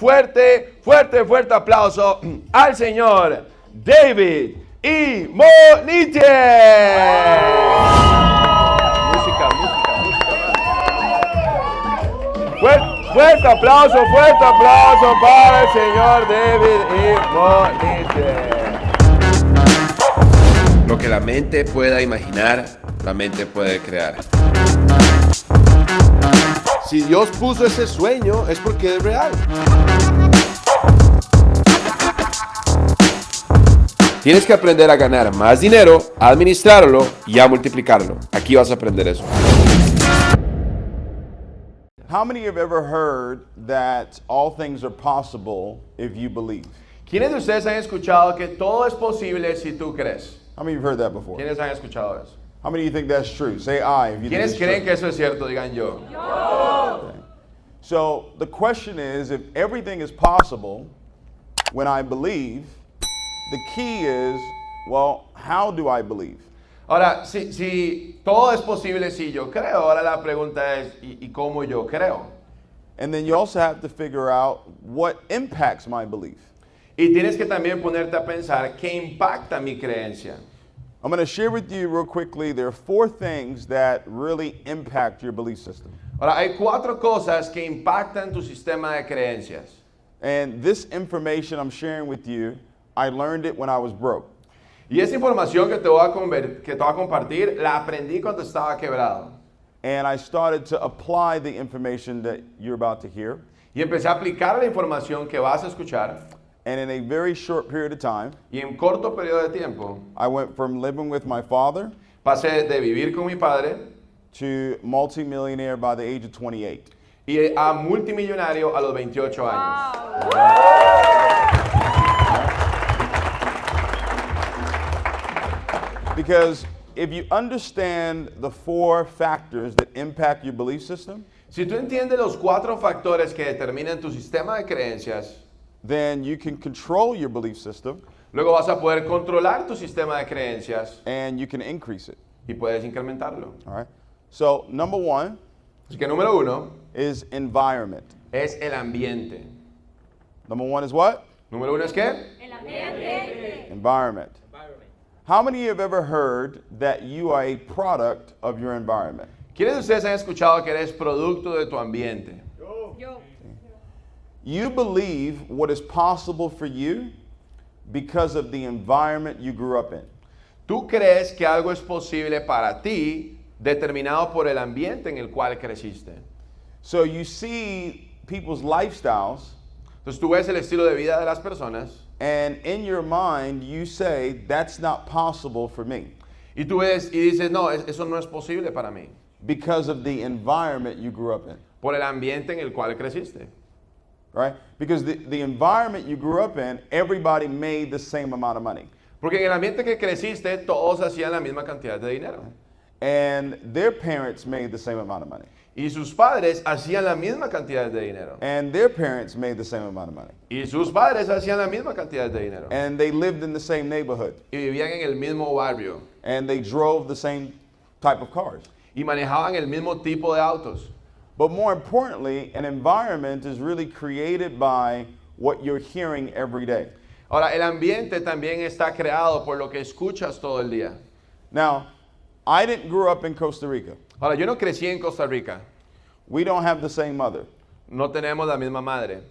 un fuerte aplauso al señor David Imonitie. Música. Fuerte aplauso para el señor David Imonitie. Lo que la mente pueda imaginar, la mente puede crear. Si Dios puso ese sueño, es porque es real. Tienes que aprender a ganar más dinero, a administrarlo y a multiplicarlo. Aquí vas a aprender eso. How many have ever heard that all things are possible if you believe? ¿Quiénes de ustedes han escuchado que todo es posible si tú crees? How many of you have heard that before? ¿Quiénes han escuchado eso? How many of you think that's true? Say I if you think ¿Quiénes it's creen true. que eso es cierto? Digan yo. Okay. So the question is, if everything is possible when I believe, the key is, well, how do I believe? Ahora, si todo es posible si yo creo, ahora la pregunta es, ¿y cómo yo creo? And then you also have to figure out what impacts my belief. Y tienes que también ponerte a pensar qué impacta mi creencia. I'm going to share with you real quickly, there are 4 things that really impact your belief system. Ahora, hay 4 cosas que impactan tu sistema de creencias. And this information I'm sharing with you, I learned it when I was broke. Y esa información que te voy a compartir, la aprendí cuando estaba quebrado. And I started to apply the information that you're about to hear. Y empecé a aplicar la información que vas a escuchar. And in a very short period of time, Y en corto periodo de tiempo, I went from living with my father pasé de vivir con mi padre to multimillionaire by the age of 28. y a multimillonario a los 28 años. Because if you understand the 4 factors that impact your belief system, Si tú entiendes los 4 factores que determinan tu sistema de creencias, then you can control your belief system luego vas a poder controlar tu sistema de creencias and you can increase it. y puedes incrementarlo. All right. So, number 1 Así que número 1 is environment. es el ambiente. Number 1 is what? Número 1 es ¿qué? El ambiente. Environment. How many have ever heard that you are a product of your environment? ¿Quiénes de ustedes han escuchado que eres producto de tu ambiente? Yo. You believe what is possible for you because of the environment you grew up in. Tú crees que algo es posible para ti determinado por el ambiente en el cual creciste. So you see people's lifestyles, Entonces tú ves el estilo de vida de las personas and in your mind you say, that's not possible for me y tú ves y dices, no, eso no es posible para mí, because of the environment you grew up in. por el ambiente en el cual creciste. Right? Because the environment you grew up in, everybody made the same amount of money. Porque en el ambiente que creciste, todos hacían la misma cantidad de dinero. And their parents made the same amount of money. Y sus padres hacían la misma cantidad de dinero. And their parents made the same amount of money. Y sus padres hacían la misma cantidad de dinero. And they lived in the same neighborhood. Y vivían en el mismo barrio. And they drove the same type of cars. Y manejaban el mismo tipo de autos. But more importantly, an environment is really created by what you're hearing every day. Ahora, el ambiente también está creado por lo que escuchas todo el día. Now, I didn't grow up in Costa Rica. Ahora, yo no crecí en Costa Rica. We don't have the same mother. No tenemos la misma madre.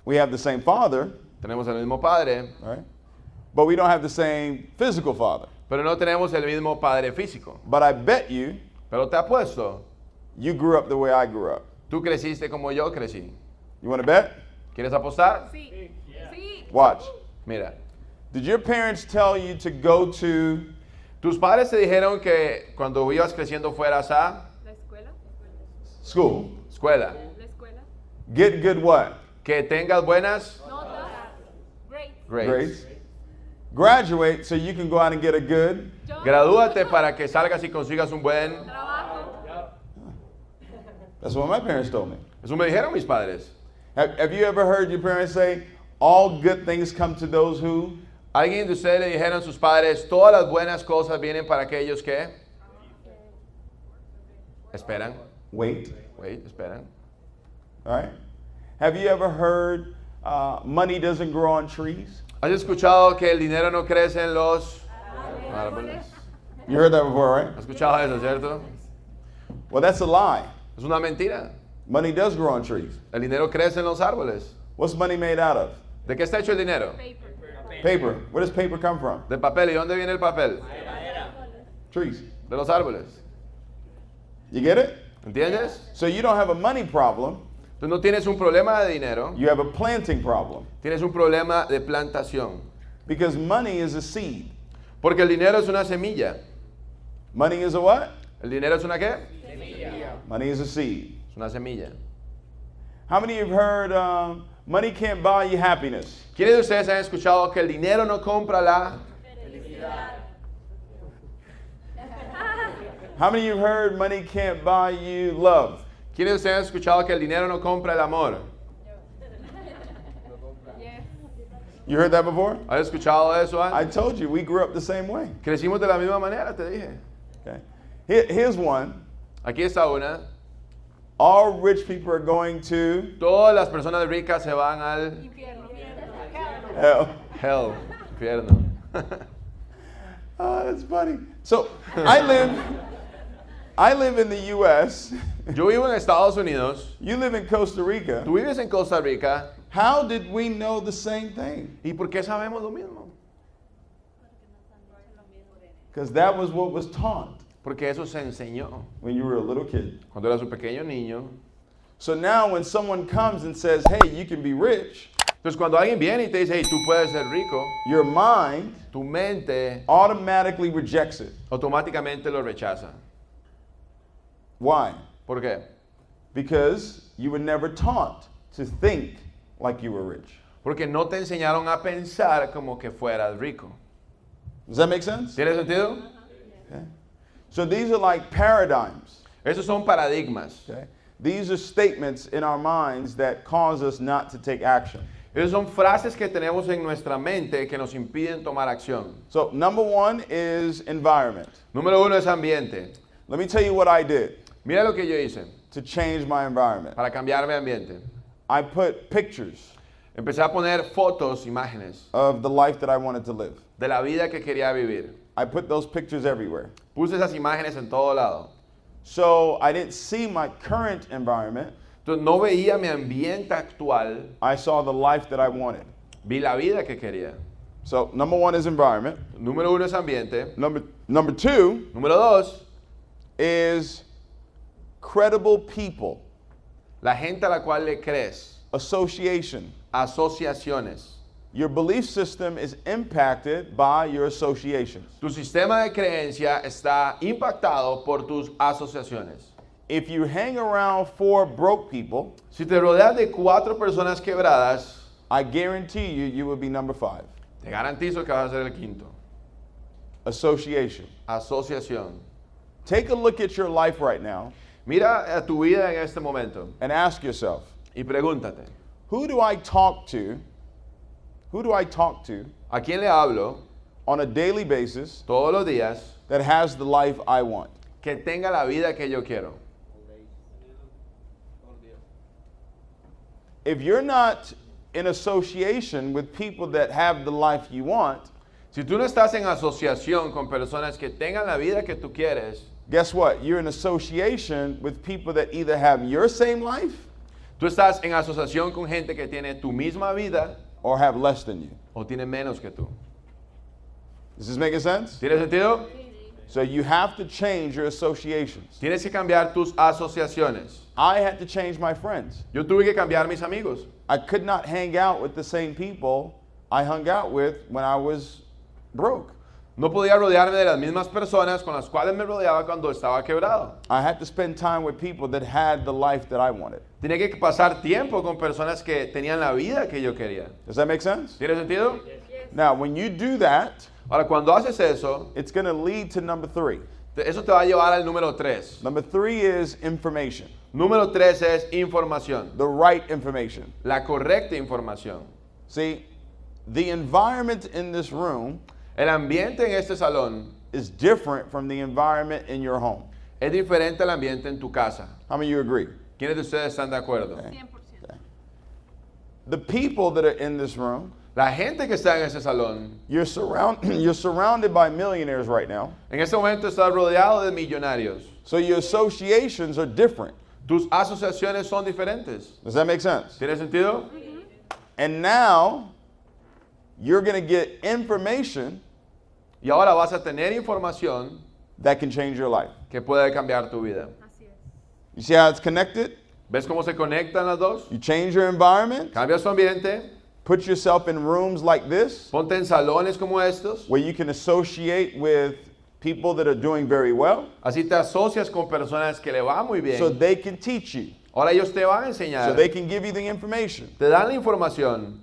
We have the same father, Tenemos el mismo padre, right? But we don't have the same physical father. pero no tenemos el mismo padre físico. But I bet you, Pero te apuesto, you grew up the way I grew up. tú creciste como yo crecí. You want to bet? ¿Quieres apostar? Sí. Sí. Watch. Mira, Did your parents tell you to go to tus padres te dijeron que cuando ibas creciendo fueras a La escuela. school? escuela, La escuela. Get good what? que tengas buenas Notas. Great. grades. Graduate so you can go out and get a good. Gradúate para que salgas y consigas un buen. Trabajo. That's what my parents told me. Eso me dijeron mis padres. Have you ever heard your parents say, all good things come to those who? Alguien de ustedes le dijeron a sus padres, todas las buenas cosas vienen para aquellos que esperan. Wait. Wait, esperan. All right. Have you ever heard money doesn't grow on trees? ¿Has escuchado que el dinero no crece en los árboles? You heard that before, right? ¿Has escuchado eso, cierto? Well, that's a lie. Es una mentira. Money does grow on trees. El dinero crece en los árboles. What's money made out of? ¿De qué está hecho el dinero? Paper. Paper. Where does paper come from? De papel. ¿Y dónde viene el papel? Trees. De los árboles. You get it? ¿Entiendes? So you don't have a money problem. Tú no tienes un problema de dinero, You have a planting problem. tienes un problema de plantación. Because money is a seed. Porque el dinero es una semilla. Money is a what? ¿El dinero es una qué? Money is a seed. Es una semilla. How many of you have heard money can't buy you happiness? ¿Quiénes de ustedes han escuchado que el dinero no compra la... How many of you have heard money can't buy you love? ¿Quiénes de ustedes han escuchado que el dinero no compra el amor? Yes. You heard that before? ¿Has escuchado eso I antes? told you, we grew up the same way. Crecimos de la misma manera, te dije. Okay. Here's one. Aquí está una. All rich people are going to Todas las personas ricas se van al Infierno. hell. hell, infierno. Oh, that's funny. So I live in the U.S. Yo vivo en Estados Unidos. You live in Costa Rica. Tú vives en Costa Rica. How did we know the same thing? ¿Y por qué sabemos lo mismo? Because that was what was taught Porque eso se enseñó when you were a little kid. cuando eras un pequeño niño. So now when someone comes and says, hey, you can be rich, Entonces cuando alguien viene y te dice, hey, tú puedes ser rico, your mind tu mente automatically rejects it. automáticamente lo rechaza. Why? ¿Por qué? Because you were never taught to think like you were rich. Porque no te enseñaron a pensar como que fueras rico. Does that make sense? ¿Tiene sentido? Okay. So these are like paradigms. Esos son paradigmas. Okay? These are statements in our minds that cause us not to take action. Esas son frases que tenemos en nuestra mente que nos impiden tomar acción. So number one is environment. Número uno es ambiente. Let me tell you what I did Mira lo que yo hice to change my environment. para cambiar mi ambiente. I put pictures Empecé a poner fotos, imágenes of the life that I wanted to live. de la vida que quería vivir. I put those pictures everywhere. Puse esas imágenes en todo lado. So I didn't see my current environment. Entonces no veía mi ambiente actual, I saw the life that I wanted. vi la vida que quería. So number one is environment. Número uno es ambiente. Number two Número dos, is credible people, la gente a la cual le crees. association. Asociaciones. Your belief system is impacted by your associations. Tu sistema de creencia está impactado por tus asociaciones. If you hang around 4 broke people, Si te rodeas de 4 personas quebradas, I guarantee you, you will be number 5. te garantizo que vas a ser el quinto. Association. Asociación. Take a look at your life right now Mira a tu vida en este momento and ask yourself, y pregúntate, who do I talk to? Who do I talk to ¿a quién le hablo on a daily basis todos los días that has the life I want? que tenga la vida que yo quiero? If you're not in association with people that have the life you want, Si tú no estás en asociación con personas que tengan la vida que tú quieres, guess what? You're in association with people that either have your same life tú estás en asociación con gente que tiene tu misma vida or have less than you. o tiene menos que tú. Is this making sense? ¿Tiene sentido? So you have to change your associations. Tienes que cambiar tus asociaciones. I had to change my friends. Yo tuve que cambiar mis amigos. I could not hang out with the same people I hung out with when I was broke. No podía rodearme de las mismas personas con las cuales me rodeaba cuando estaba quebrado. I had to spend time with people that had the life that I wanted. Tenía que pasar tiempo con personas que tenían la vida que yo quería. Does that make sense? ¿Tiene sentido? Now, when you do that, Ahora, cuando haces eso, it's going to lead to number 3. eso te va a llevar al número 3. Number 3 is information, Número 3 es información. the right information. La correcta información. See, the environment in this room El ambiente en este salón is different from the environment in your home. es diferente al ambiente en tu casa. How many of you agree? ¿Quiénes de ustedes están de acuerdo? 100%. the people that are in this room, La gente que está en ese salón, you're surrounded by millionaires right now. en este momento está rodeado de millonarios. So your associations are different. Tus asociaciones son diferentes. Does that make sense? ¿Tiene sentido? And now you're going to get information Y ahora vas a tener información that can change your life. que puede cambiar tu vida. Así es. You see how it's connected? ¿Ves cómo se conectan las dos? You change your environment, Cambia su ambiente, put yourself in rooms like this ponte en salones como estos, where you can associate with people that are doing very well así te asocias con personas que le va muy bien. so they can teach you, Ahora ellos te van a so enseñar, they can give you the information. te dan la información.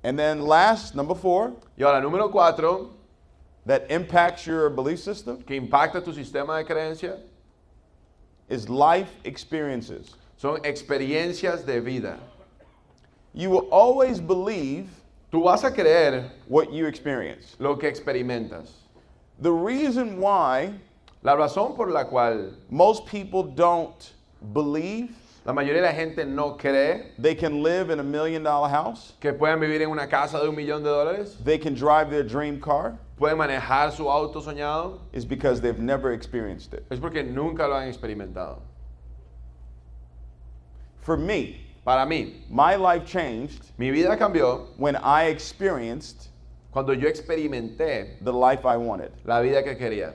And then last, number 4, Y ahora, número 4, that impacts your belief system que impacta tu sistema de creencia, is life experiences. son experiencias de vida. You will always believe Tú vas a creer what you experience. lo que experimentas. The reason why La razón por la cual most people don't believe la mayoría de la gente no cree they can live in $1 million house, que pueden vivir en una casa de $1,000,000, they can drive their dream car, pueden manejar su auto soñado, is because they've never experienced it. es porque nunca lo han experimentado. For me, Para mí, my life changed mi vida cambió when I experienced cuando yo experimenté the life I wanted. la vida que quería.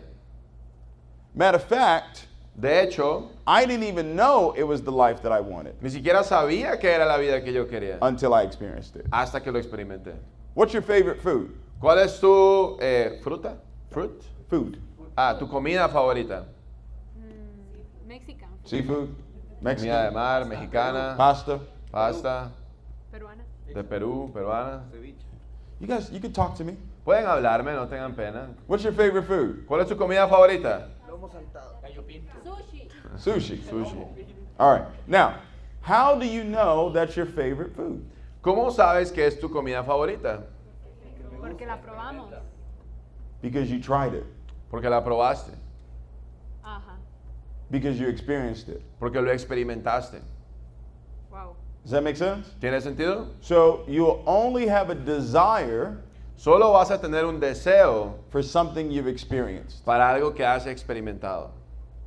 Matter of fact, De hecho, I didn't even know it was the life that I wanted ni siquiera sabía que era la vida que yo quería until I experienced it. hasta que lo experimenté. What's your favorite food? ¿Cuál es tu fruta? Fruit? Food. Ah, tu comida favorita. Mexican. Seafood? Comida de Mexican? mar, mexicana, Pasta? pasta, Peruana. de Perú, peruana. You guys, you can talk to me. Pueden hablarme, no tengan pena. What's your favorite food? ¿Cuál es tu comida favorita? Sushi. Sushi. Sushi. All right. Now, how do you know that's your favorite food? ¿Cómo sabes que es tu comida favorita? Porque la probamos. Because you tried it. Porque la probaste, Ajá. Because you experienced it. porque lo experimentaste. Wow. Does that make sense? ¿Tiene sentido? So you'll only have a desire Solo vas a tener un deseo for something you've experienced. para algo que has experimentado.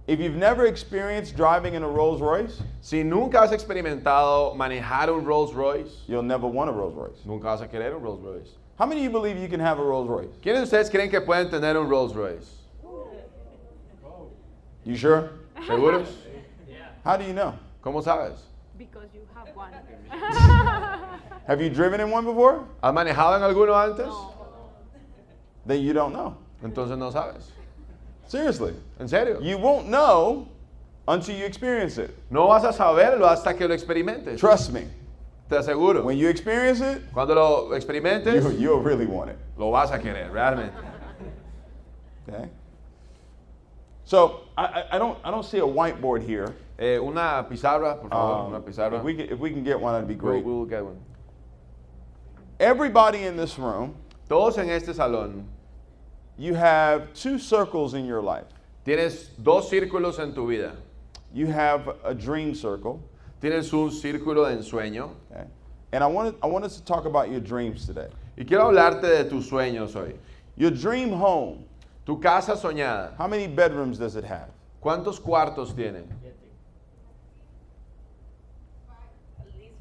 If you've never experienced driving in a Rolls Royce, Si nunca has experimentado manejar un Rolls Royce, you'll never want a Rolls Royce. nunca vas a querer un Rolls Royce. How many of you believe you can have a Rolls Royce? ¿Quiénes de ustedes creen que pueden tener un Rolls Royce? You sure? ¿Seguros? How do you know? ¿Cómo sabes? Because you have one. Have you driven in one before? ¿Has manejado en alguno antes? No. Then you don't know. Entonces no sabes. Seriously. ¿En serio? You won't know until you experience it. No vas a saberlo hasta que lo experimentes. Trust me. Te aseguro. When you experience it, Cuando lo experimentes, you'll really want it. lo vas a querer, realmente. Okay? So I don't see a whiteboard here. Una pizarra, por favor, una pizarra. If we can get one, that'd be great. We'll get one. Everybody in this room, Todos en este salón you have 2 circles in your life. tienes 2 círculos en tu vida. You have a dream circle, Tienes un círculo de ensueño. okay? And I want us to talk about your dreams today. Y quiero hablarte de tus sueños hoy. Your dream home, Tu casa soñada. how many bedrooms does it have? ¿Cuántos cuartos tiene?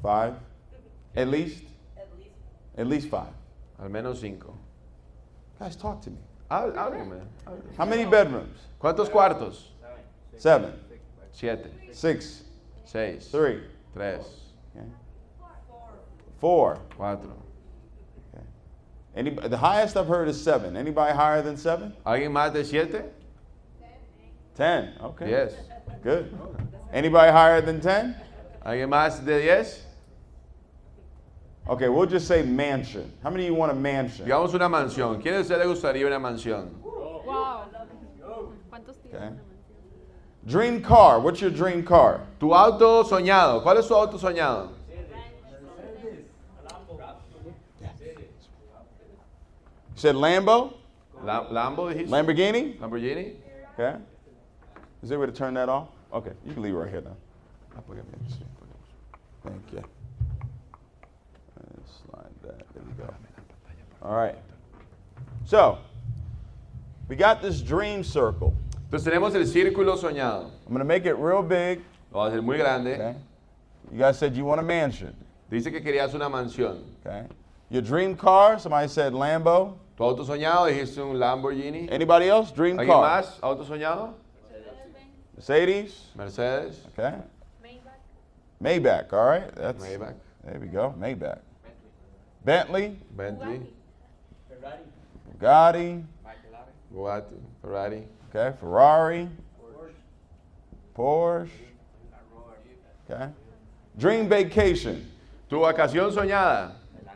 5? At least? At least 5. Al menos 5. Guys, talk to me. Háblame. How many bedrooms? ¿Cuántos cuartos? 7, 7, 6, 6, 3, 3, okay? 4. 4. Okay. The highest I've heard is 7. Anybody higher than 7? ¿Alguien más de 7? 10. Okay. 10. Good. Anybody higher than 10? ¿Alguien más de 10? Okay, we'll just say mansion. How many of you want a mansion? Digamos una mansión. ¿Quién de ustedes le gustaría una mansión? Wow. ¿Cuántos tienen Okay. una mansión? Dream car. What's your dream car? Tu auto soñado. ¿Cuál es tu auto soñado? You said Lambo? Lambo, dijiste. Lamborghini? Lamborghini. Okay. Is there a way to turn that off? Okay, you can leave it right here now. Thank you. All right. So, we got this dream circle. Entonces tenemos el círculo soñado. I'm going to make it real big. Lo va a hacer muy grande. Okay. You guys said you want a mansion. Dice que querías una mansión. Okay. Your dream car, somebody said Lambo. Tu auto soñado, dijiste un Lamborghini. Anybody else? Dream ¿Alguien car. más? ¿Auto soñado? Mercedes. Mercedes. Okay. Maybach, all right. That's Maybach. There we go. Maybach. Bentley. Bentley. Bugatti. Bugatti. Ferrari. Okay. Ferrari. Porsche. Okay. Dream vacation. Tu vacación soñada.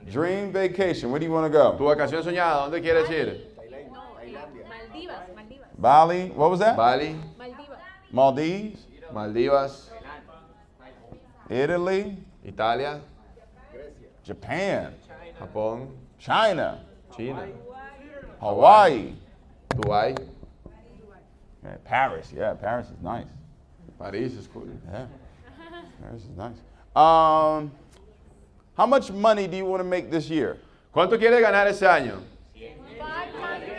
Dream vacation. Where do you want to Tu go? vacación soñada, ¿dónde quieres ir? Maldivas. Bali. What was that? Bali, Maldivas. Maldives. Maldivas, Italy. Italia, Japan. Japón, China. China, Hawaii. Dubái, Yeah, Paris. Yeah, Paris is nice. París, es cool. Yeah. Paris is nice. How much money do you want to make this year? ¿Cuánto quieres ganar este año? 500.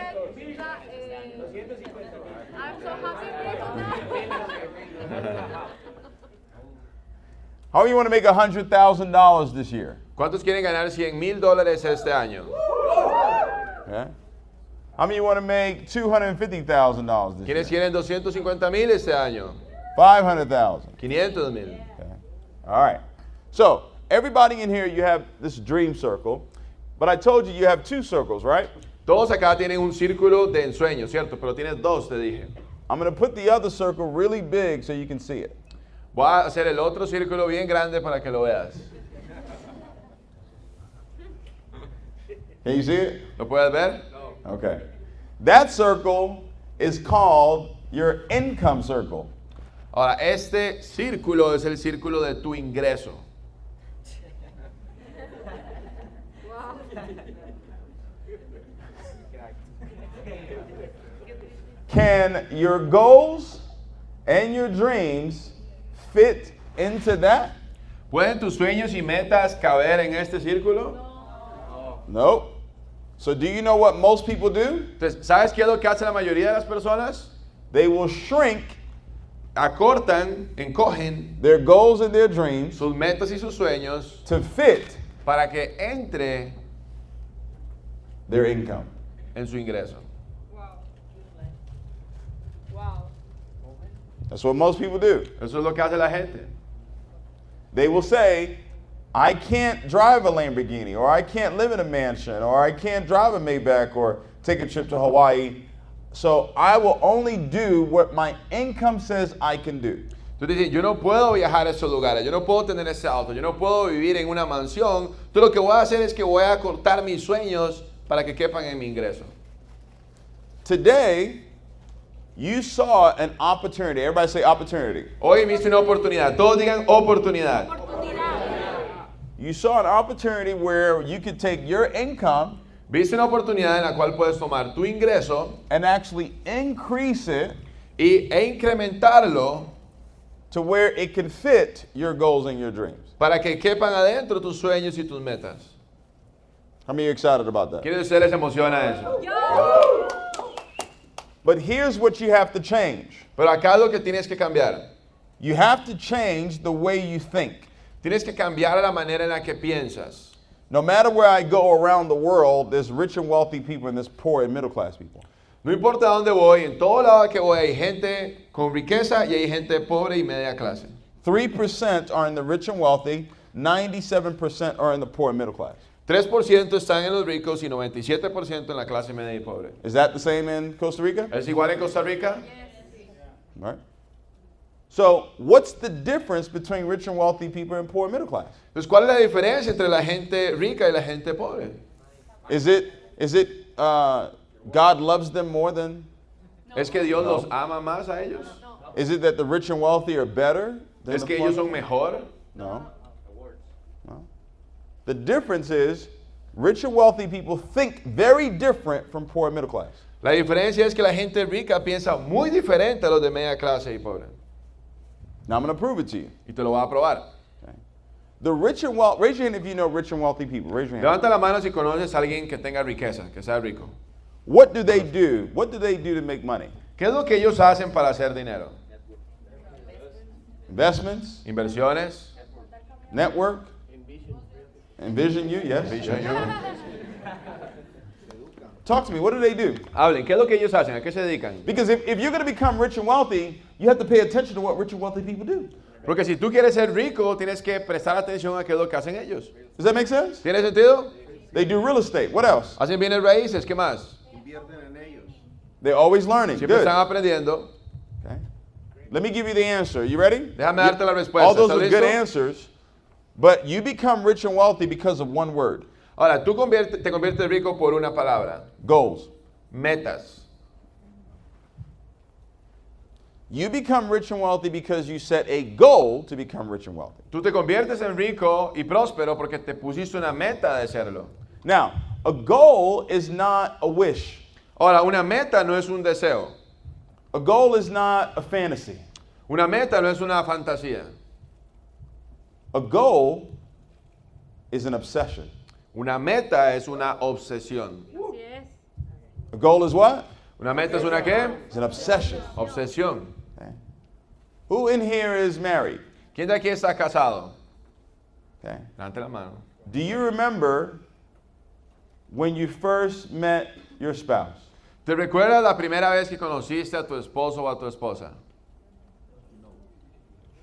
I'm so happy. How do you want to make $100,000 this year? ¿Cuántos quieren ganar $100,000 este año? Okay. How many you want to make $250,000 this ¿Quiénes year? quieren 250,000 este año? 500,000. 500,000. Okay. All right. So everybody in here, you have this dream circle, but I told you have two circles, right? Todos acá tienen un círculo de ensueño, ¿cierto? Pero tienes dos, te dije. I'm going to put the other circle really big so you can see it. Voy a hacer el otro círculo bien grande para que lo veas. Can you see it? ¿Lo puedes ver? Okay. That circle is called your income circle. Ahora, este círculo es el círculo de tu ingreso. Wow. Can your goals and your dreams fit into that? ¿Pueden tus sueños y metas caber en este círculo? Nope. So do you know what most people do? Entonces, ¿sabes qué es lo que hace la mayoría de las personas? They will shrink Acortan, encogen their goals and their dreams sus metas y sus sueños to fit para que entre their income. en su ingreso. Wow. That's what most people do. Eso es lo que hace la gente. They will say, I can't drive a Lamborghini, or I can't live in a mansion, or I can't drive a Maybach, or take a trip to Hawaii. So I will only do what my income says I can do. Entonces dicen, yo no puedo viajar a esos lugares, yo no puedo tener ese auto, yo no puedo vivir en una mansión. Entonces lo que voy a hacer es que voy a cortar mis sueños para que quepan en mi ingreso. Today, you saw an opportunity. Everybody say opportunity. Hoy viste una oportunidad. Todos digan oportunidad. You saw an opportunity where you could take your income Viste una oportunidad en la cual puedes tomar tu ingreso and actually increase it e incrementarlo to where it can fit your goals and your dreams. para que quepan adentro tus sueños y tus metas. How many are excited about that? ¿Quiénes de ustedes les emociona eso? But here's what you have to change. Pero acá es lo que tienes que cambiar. You have to change the way you think. Tienes que cambiar la manera en la que piensas. No matter where I go around the world, there's rich and wealthy people and there's poor and middle class people. No importa dónde voy, en todo lado que voy hay gente con riqueza y hay gente pobre y media clase. 3% are in the rich and wealthy, 97% are in the poor and middle class. 3% están en los ricos y 97% en la clase media y pobre. Is that the same in Costa Rica? ¿Es igual en Costa Rica? Right. So, what's the difference between rich and wealthy people and poor and middle class? Entonces, ¿cuál es la diferencia entre la gente rica y la gente pobre? Is it God loves them more than? ¿Es que Dios los ama más a ellos? Is it that the rich and wealthy are better than ¿Es the que poor? ellos son mejor? No. No. The difference is rich and wealthy people think very different from poor and middle class. La diferencia es que la gente rica piensa muy diferente a los de media clase y pobre. Now I'm going to prove it to you. Y te lo voy a probar. Okay. The rich and wealthy, raise your hand if you know rich and wealthy people. Raise your hand. Levanta la mano si conoces a alguien que tenga riqueza, que sea rico. What do they do? What do they do to make money? ¿Qué es lo que ellos hacen para hacer dinero? Investments, Inversiones. network, envision you, yes. Talk to me, what do they do? Hablen, ¿qué es lo que ellos hacen? ¿A qué se dedican? Because if you're going to become rich and wealthy, you have to pay attention to what rich and wealthy people do. Porque si tú quieres ser rico, tienes que prestar atención a qué es lo que hacen ellos. Does that make sense? ¿Tiene sentido? They do real estate. What else? Hacen bienes raíces, ¿qué más? They're always learning. Siempre Good. están aprendiendo. Okay. Let me give you the answer. You ready? Déjame darte la respuesta. All those ¿Estás are good listo? answers, but you become rich and wealthy because of one word. Ahora, tú te conviertes rico por una palabra. Goals. Metas. You become rich and wealthy because you set a goal to become rich and wealthy. Tú te conviertes en rico y próspero porque te pusiste una meta de serlo. Now, a goal is not a wish. Ahora, una meta no es un deseo. A goal is not a fantasy. Una meta no es una fantasía. A goal is an obsession. Una meta es una obsesión. Así es. A goal is what? ¿Una meta es una qué? It's an obsession. Obsesión. Okay. Who in here is married? ¿Quién de aquí está casado? Okay. Levante la mano. Do you remember when you first met your spouse? ¿Te recuerdas la primera vez que conociste a tu esposo o a tu esposa?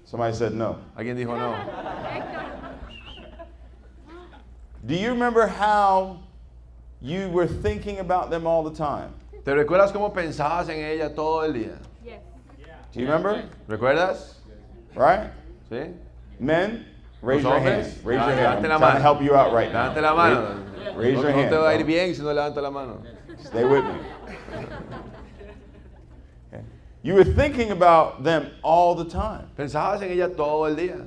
Somebody said no. Alguien dijo no. Do you remember how you were thinking about them all the time? ¿Te recuerdas cómo pensabas en ella todo el día? Yes. Do you remember? ¿Recuerdas? Right? ¿Sí? Men, raise Los your hand. hombres, Raise your hand. levante I'm la trying mano. to help you out right now. Levante la mano. Raise No, your no hand. te va a ir bien si no levanta la mano. Stay with me. Okay. You were thinking about them all the time. Pensabas en ella todo el día.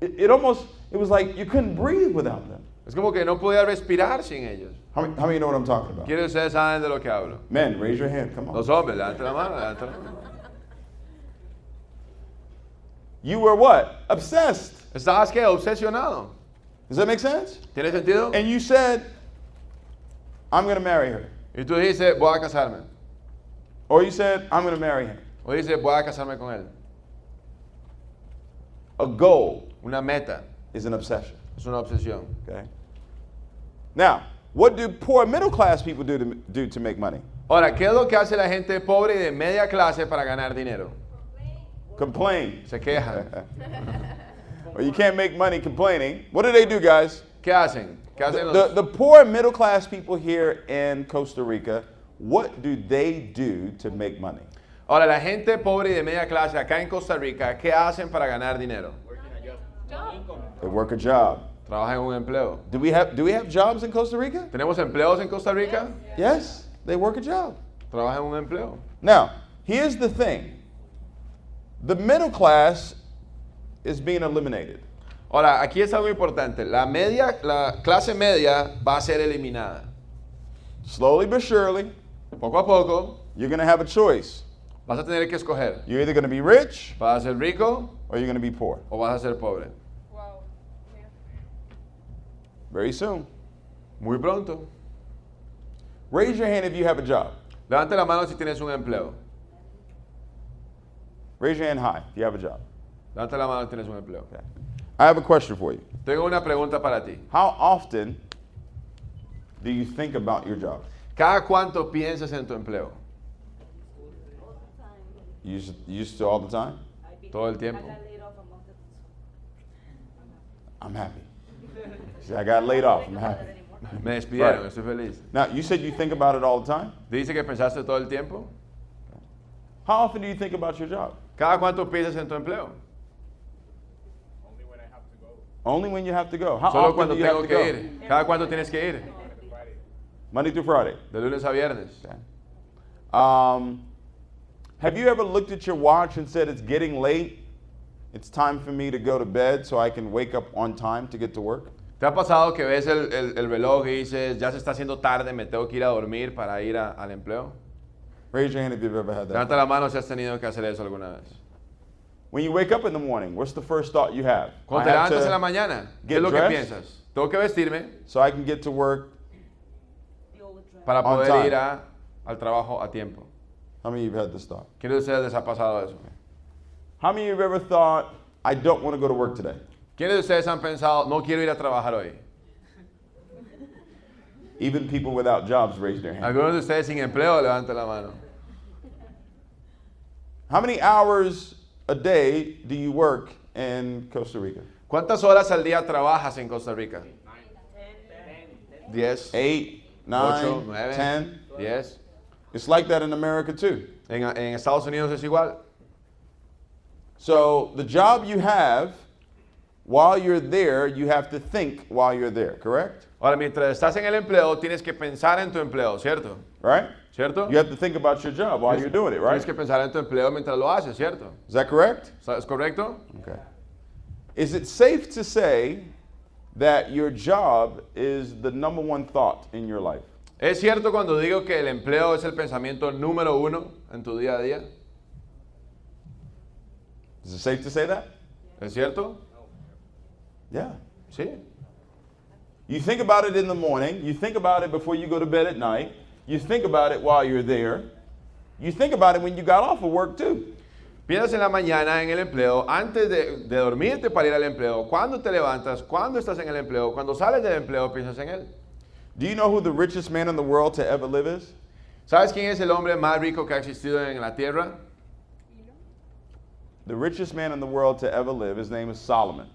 It was like you couldn't breathe without them. Es como que no podía respirar sin ellos. How many of you know what I'm talking about? ¿Quiénes de ustedes saben de lo que hablo? Men, raise your hand. Come on. Los hombres, levante la mano, levante la mano. You were what? Obsessed. ¿Estabas qué? Obsesionado. Does that make sense? ¿Tiene sentido? And you said, I'm going to marry her. Y tú dices, voy a casarme. Or you said, I'm going to marry him. O dices, voy a casarme con él. A goal Una meta is an obsession. es una obsesión. Okay? Now, what do poor middle class people do to make money? Ahora, ¿qué es lo que hace la gente pobre y de media clase para ganar dinero? Complain. Se quejan. Well, you can't make money complaining. What do they do, guys? ¿Qué hacen? ¿Qué hacen The poor middle class people here in Costa Rica, what do they do to make money? Ahora, la gente pobre y de media clase acá en Costa Rica, ¿qué hacen para ganar dinero? They work a job. Trabajan en un empleo. Do we have jobs in Costa Rica? ¿Tenemos empleos en Costa Rica? Yes, they work a job. Trabajan en un empleo. Now, here's the thing. The middle class is being eliminated. Ahora, aquí es algo importante. La clase media va a ser eliminada. Slowly but surely, Poco a poco, you're going to have a choice. vas a tener que escoger. You're either going to be rich ¿Vas a ser rico or you're going to be poor. o vas a ser pobre? Wow. Yeah. Very soon. Muy pronto. Raise your hand if you have a job. Levante la mano si tienes un empleo. Raise your hand high if you have a job. Levante la mano si tienes un empleo. Okay. I have a question for you. Tengo una pregunta para ti. How often do you think about your job? ¿Cada cuánto piensas en tu empleo? You used to all the time? Todo el tiempo. I'm happy. See, I got laid off. I'm happy. Me despidieron, Right. estoy feliz. Now, you said you think about it all the time? ¿Dice que pensaste todo el tiempo? How often do you think about your job? ¿Cada cuánto piensas en tu empleo? Only when you have to go. How Solo often cuando do you have tengo to que go? ir. ¿Cada cuánto tienes que ir? Monday through Friday. De lunes a viernes. Okay. Have you ever looked at your watch and said, it's getting late, it's time for me to go to bed so I can wake up on time to get to work? ¿Te ha pasado que ves el reloj y dices, ya se está haciendo tarde, me tengo que ir a dormir para ir al empleo? Raise your hand if you've ever had that. Levanta la mano si has tenido que hacer eso alguna vez. When you wake up in the morning, what's the first thought you have? Cuando te levantas en la mañana, ¿qué es lo que dressed. piensas? Tengo que vestirme So I can get to work. para On poder time. ir al trabajo a tiempo. How many of you have had this thought? ¿Quiénes de ustedes les ha pasado eso? How many of you have ever thought, I don't want to go to work today? ¿Quiénes de ustedes han pensado, no quiero ir a trabajar hoy? Even people without jobs raise their hand. Algunos de ustedes sin empleo, levanten la mano. How many hours a day do you work in Costa Rica? ¿Cuántas horas al día trabajas en Costa Rica? 10, 8, 8, 9, 9, 10. 10. It's like that in America too. En Estados Unidos es igual. So the job you have, while you're there, you have to think while you're there, correct? Ahora, mientras estás en el empleo, tienes que pensar en tu empleo, ¿cierto? Right? ¿Cierto? You have to think about your job while you're doing it, right? Tienes que pensar en tu empleo mientras lo haces, ¿cierto? Is that correct? ¿Es correcto? Okay. Is it safe to say that your job is the number one thought in your life? ¿Es cierto cuando digo que el empleo es el pensamiento número uno en tu día a día? Is it safe to say that? ¿Es cierto? Yeah. Sí. You think about it in the morning, you think about it before you go to bed at night, you think about it while you're there, you think about it when you got off of work too. Piensas en la mañana en el empleo, antes de dormirte para ir al empleo, cuando te levantas, cuando estás en el empleo, cuando sales del empleo, piensas en él. Do you know who the richest man in the world to ever live is? ¿Sabes quién es el hombre más rico que ha existido en la tierra? The richest man in the world to ever live, his name is Solomon,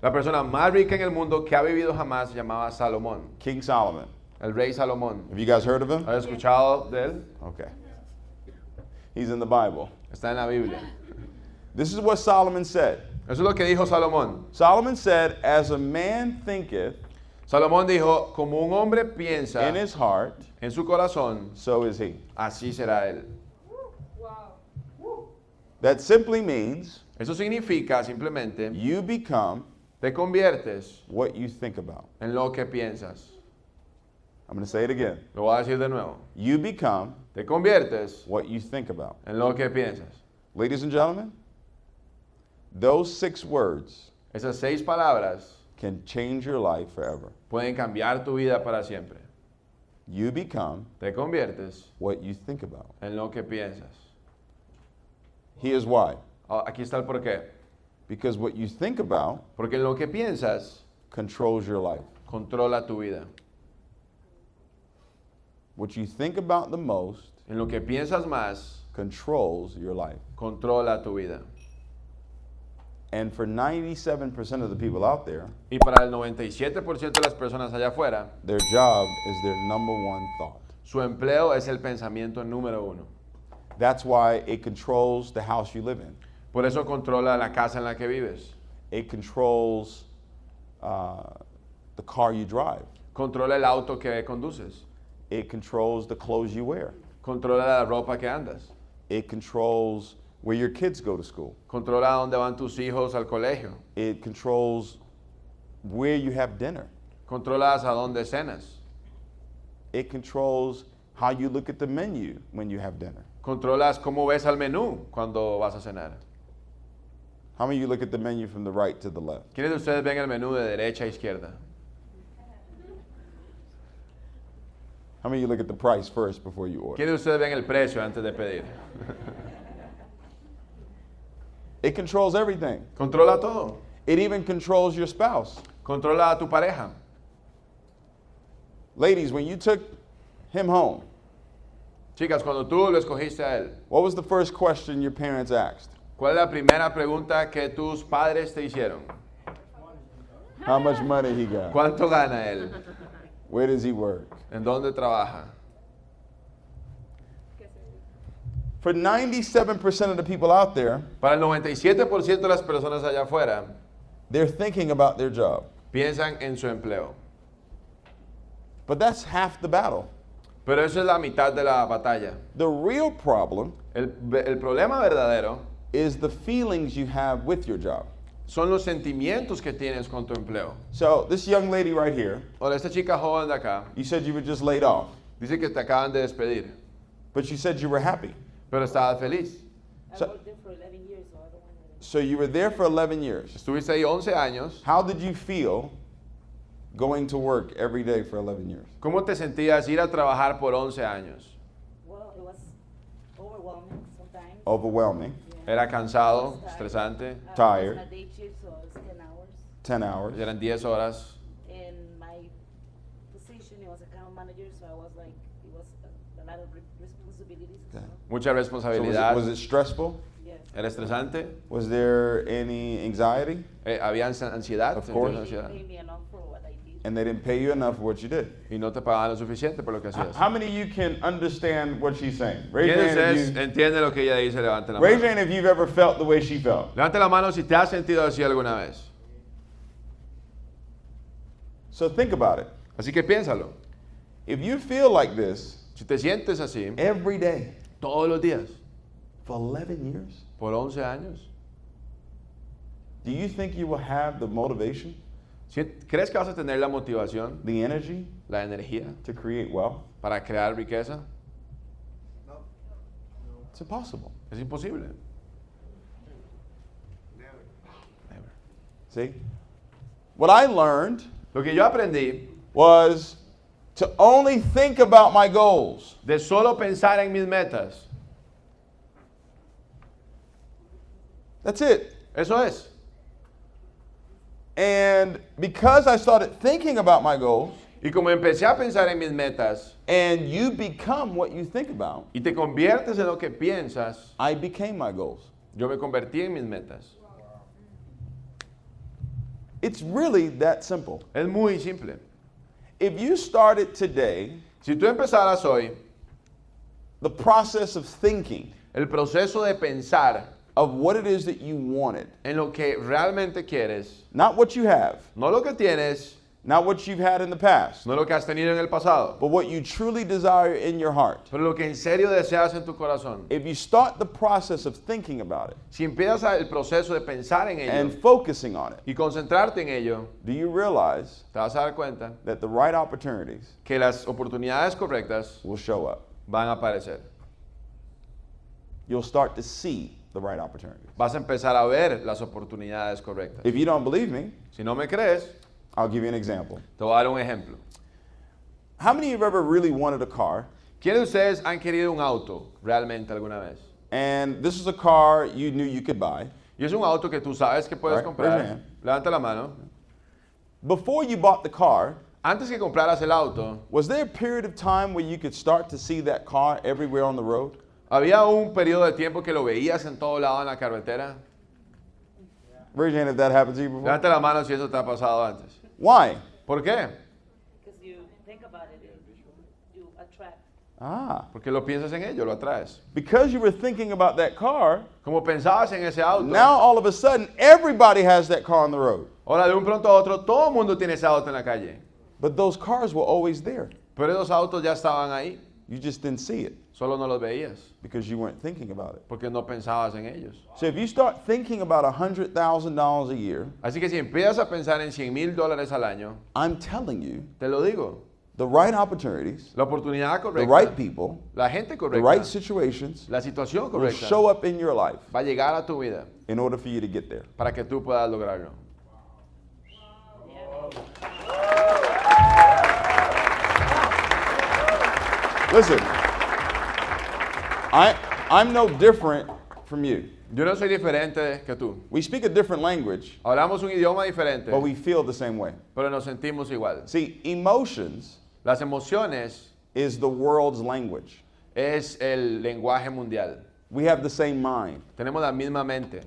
La persona más rica en el mundo que ha vivido jamás se llamaba Salomón, King Solomon. el rey Salomón. Have you guys heard of him? ¿Has escuchado de él? Okay. He's in the Bible. Está en la Biblia. This is what Solomon said. Eso es lo que dijo Salomón. Solomon said, as a man thinketh Salomón dijo, como un hombre piensa in his heart, en su corazón, so is he. así será él. Wow. That simply means Eso significa simplemente, you become te conviertes what you think about. en lo que piensas. I'm going to say it again. Lo voy a decir de nuevo. You become Te conviertes what you think about. en lo que piensas. Ladies and gentlemen, those 6 words Esas 6 palabras can change your life forever. pueden cambiar tu vida para siempre. You become Te conviertes what you think about. en lo que piensas. Here's why. Aquí está el porqué. Because what you think about Porque en lo que piensas controls your life. controla tu vida. What you think about the most En lo que piensas más controls your life. controla tu vida. And for 97% of the people out there, Y para el 97% de las personas allá afuera, their job is their number one thought. su empleo es el pensamiento número uno. That's why it controls the house you live in. Por eso controla la casa en la que vives. It controls the car you drive. Controla el auto que conduces. It controls the clothes you wear. Controla la ropa que andas. It controls where your kids go to school. Controla a dónde van tus hijos al colegio. It controls where you have dinner. Controlas a dónde cenas. It controls how you look at the menu when you have dinner. Controlas cómo ves al menú cuando vas a cenar. How many of you look at the menu from the right to the left? ¿Quiénes de ustedes ven el menú de derecha a izquierda? How many of you look at the price first before you order? ¿Quiénes de ustedes ven el precio antes de pedir? It controls everything. Controla todo. It even controls your spouse. Controla a tu pareja. Ladies, when you took him home, Chicas, cuando tú lo escogiste a él, what was the first question your parents asked? ¿cuál es la primera pregunta que tus padres te hicieron? How much money he got? ¿Cuánto gana él? Where does he work? ¿En dónde trabaja? For 97% of the people out there, Para el 97% de las personas allá afuera, they're thinking about their job. piensan en su empleo. But that's half the battle. Pero eso es la mitad de la batalla. The real problem El problema verdadero is the feelings you have with your job. son los sentimientos que tienes con tu empleo. So, this young lady right here, Ahora, esta chica joven de acá you said you were just laid off, dice que te acaban de despedir, but you said you were happy. pero estaba feliz. So, So you were there for 11 years. Estuviste ahí 11 años. How did you feel going to work every day for 11 years? ¿Cómo te sentías ir a trabajar por 11 años? Well, it was overwhelming sometimes. Overwhelming. Yeah. Era cansado, I was estresante. Tired. I was on a day shift, so it was 10 hours. 10 hours. Eran 10 horas. And my position, it was account manager, so I was like, it was a lot of responsibilities. and Okay. stuff. Mucha So responsabilidad. was it stressful? Yes. Era estresante. Was there any anxiety? Había ansiedad. Of sentías course. They ansiedad. didn't pay me enough for what I did. And they didn't pay you enough for what you did. Y no te pagaban lo suficiente por lo que hacías. How many of you can understand what she's saying? Raise ¿Quién your de hand ustedes if you, entiende lo que ella dice? Levante la raise your mano. hand if you've ever felt the way she felt. Levante la mano si te has sentido así alguna vez. So think about it. Así que piénsalo. If you feel like this Si te sientes así every day todos los días for 11 years, por 11 años, do you think you will have the motivation, ¿crees que vas a tener la motivación, the energy la energía to create wealth? para crear riqueza? It's impossible. Es imposible. See? What I learned Lo que yo aprendí was to only think about my goals. de solo pensar en mis metas. That's it. Eso es. And because I started thinking about my goals, Y como empecé a pensar en mis metas and you become what you think about, y te conviertes en lo que piensas, I became my goals. yo me convertí en mis metas. It's really that simple. Es muy simple. If you started today Si tú empezaras hoy the process of thinking el proceso de pensar of what it is that you wanted, en lo que realmente quieres, not what you have, no lo que tienes, not what you've had in the past, no lo que has tenido en el pasado, but what you truly desire in your heart. pero lo que en serio deseas en tu corazón. If you start the process of thinking about it Si empiezas el proceso de pensar en and ello focusing on it, y concentrarte en ello, do you realize te vas a dar cuenta that the right opportunities que las oportunidades correctas will show up? van a aparecer. You'll start to see the right opportunities. Vas a empezar a ver las oportunidades correctas. If you don't believe me, Si no me crees, I'll give you an example. te voy a dar un ejemplo. How many of you have ever really wanted a car, ¿Quiénes de ustedes han querido un auto realmente alguna vez? and this is a car you knew you could buy? Y es un auto que tú sabes que puedes Right, raise your comprar. hand. Levanta la mano. Before you bought the car, Antes que compraras el auto, was there a period of time where you could start to see that car everywhere on the road? ¿había un periodo de tiempo que lo veías en todo lado en la carretera? Raise your hand if that happened to you before. Levanta la mano si eso te ha pasado antes. Why? ¿Por qué? Because you think about it, you attract. Ah, Porque lo piensas en ello, lo atraes. because you were thinking about that car, Como pensabas en ese auto, now all of a sudden everybody has that car on the road. ahora de un pronto a otro todo el mundo tiene ese auto en la calle. But those cars were always there. Pero esos autos ya estaban ahí, You just didn't see it solo no los veías, because you weren't thinking about it. porque no pensabas en ellos. So if you start thinking about $100,000 a year, Así que si empiezas a pensar en $100,000 al año, I'm telling you, te lo digo, the right opportunities, la oportunidad the correcta, right people, la gente the correcta, right situations la situación will correcta show up in your life va a llegar a tu vida in order for you to get there. para que tú puedas lograrlo. Listen, I'm no different from you. Yo no soy diferente que tú. We speak a different language, Hablamos un idioma diferente, but we feel the same way. pero nos sentimos igual. See, emotions Las emociones is the world's language. es el lenguaje mundial. We have the same mind. Tenemos la misma mente.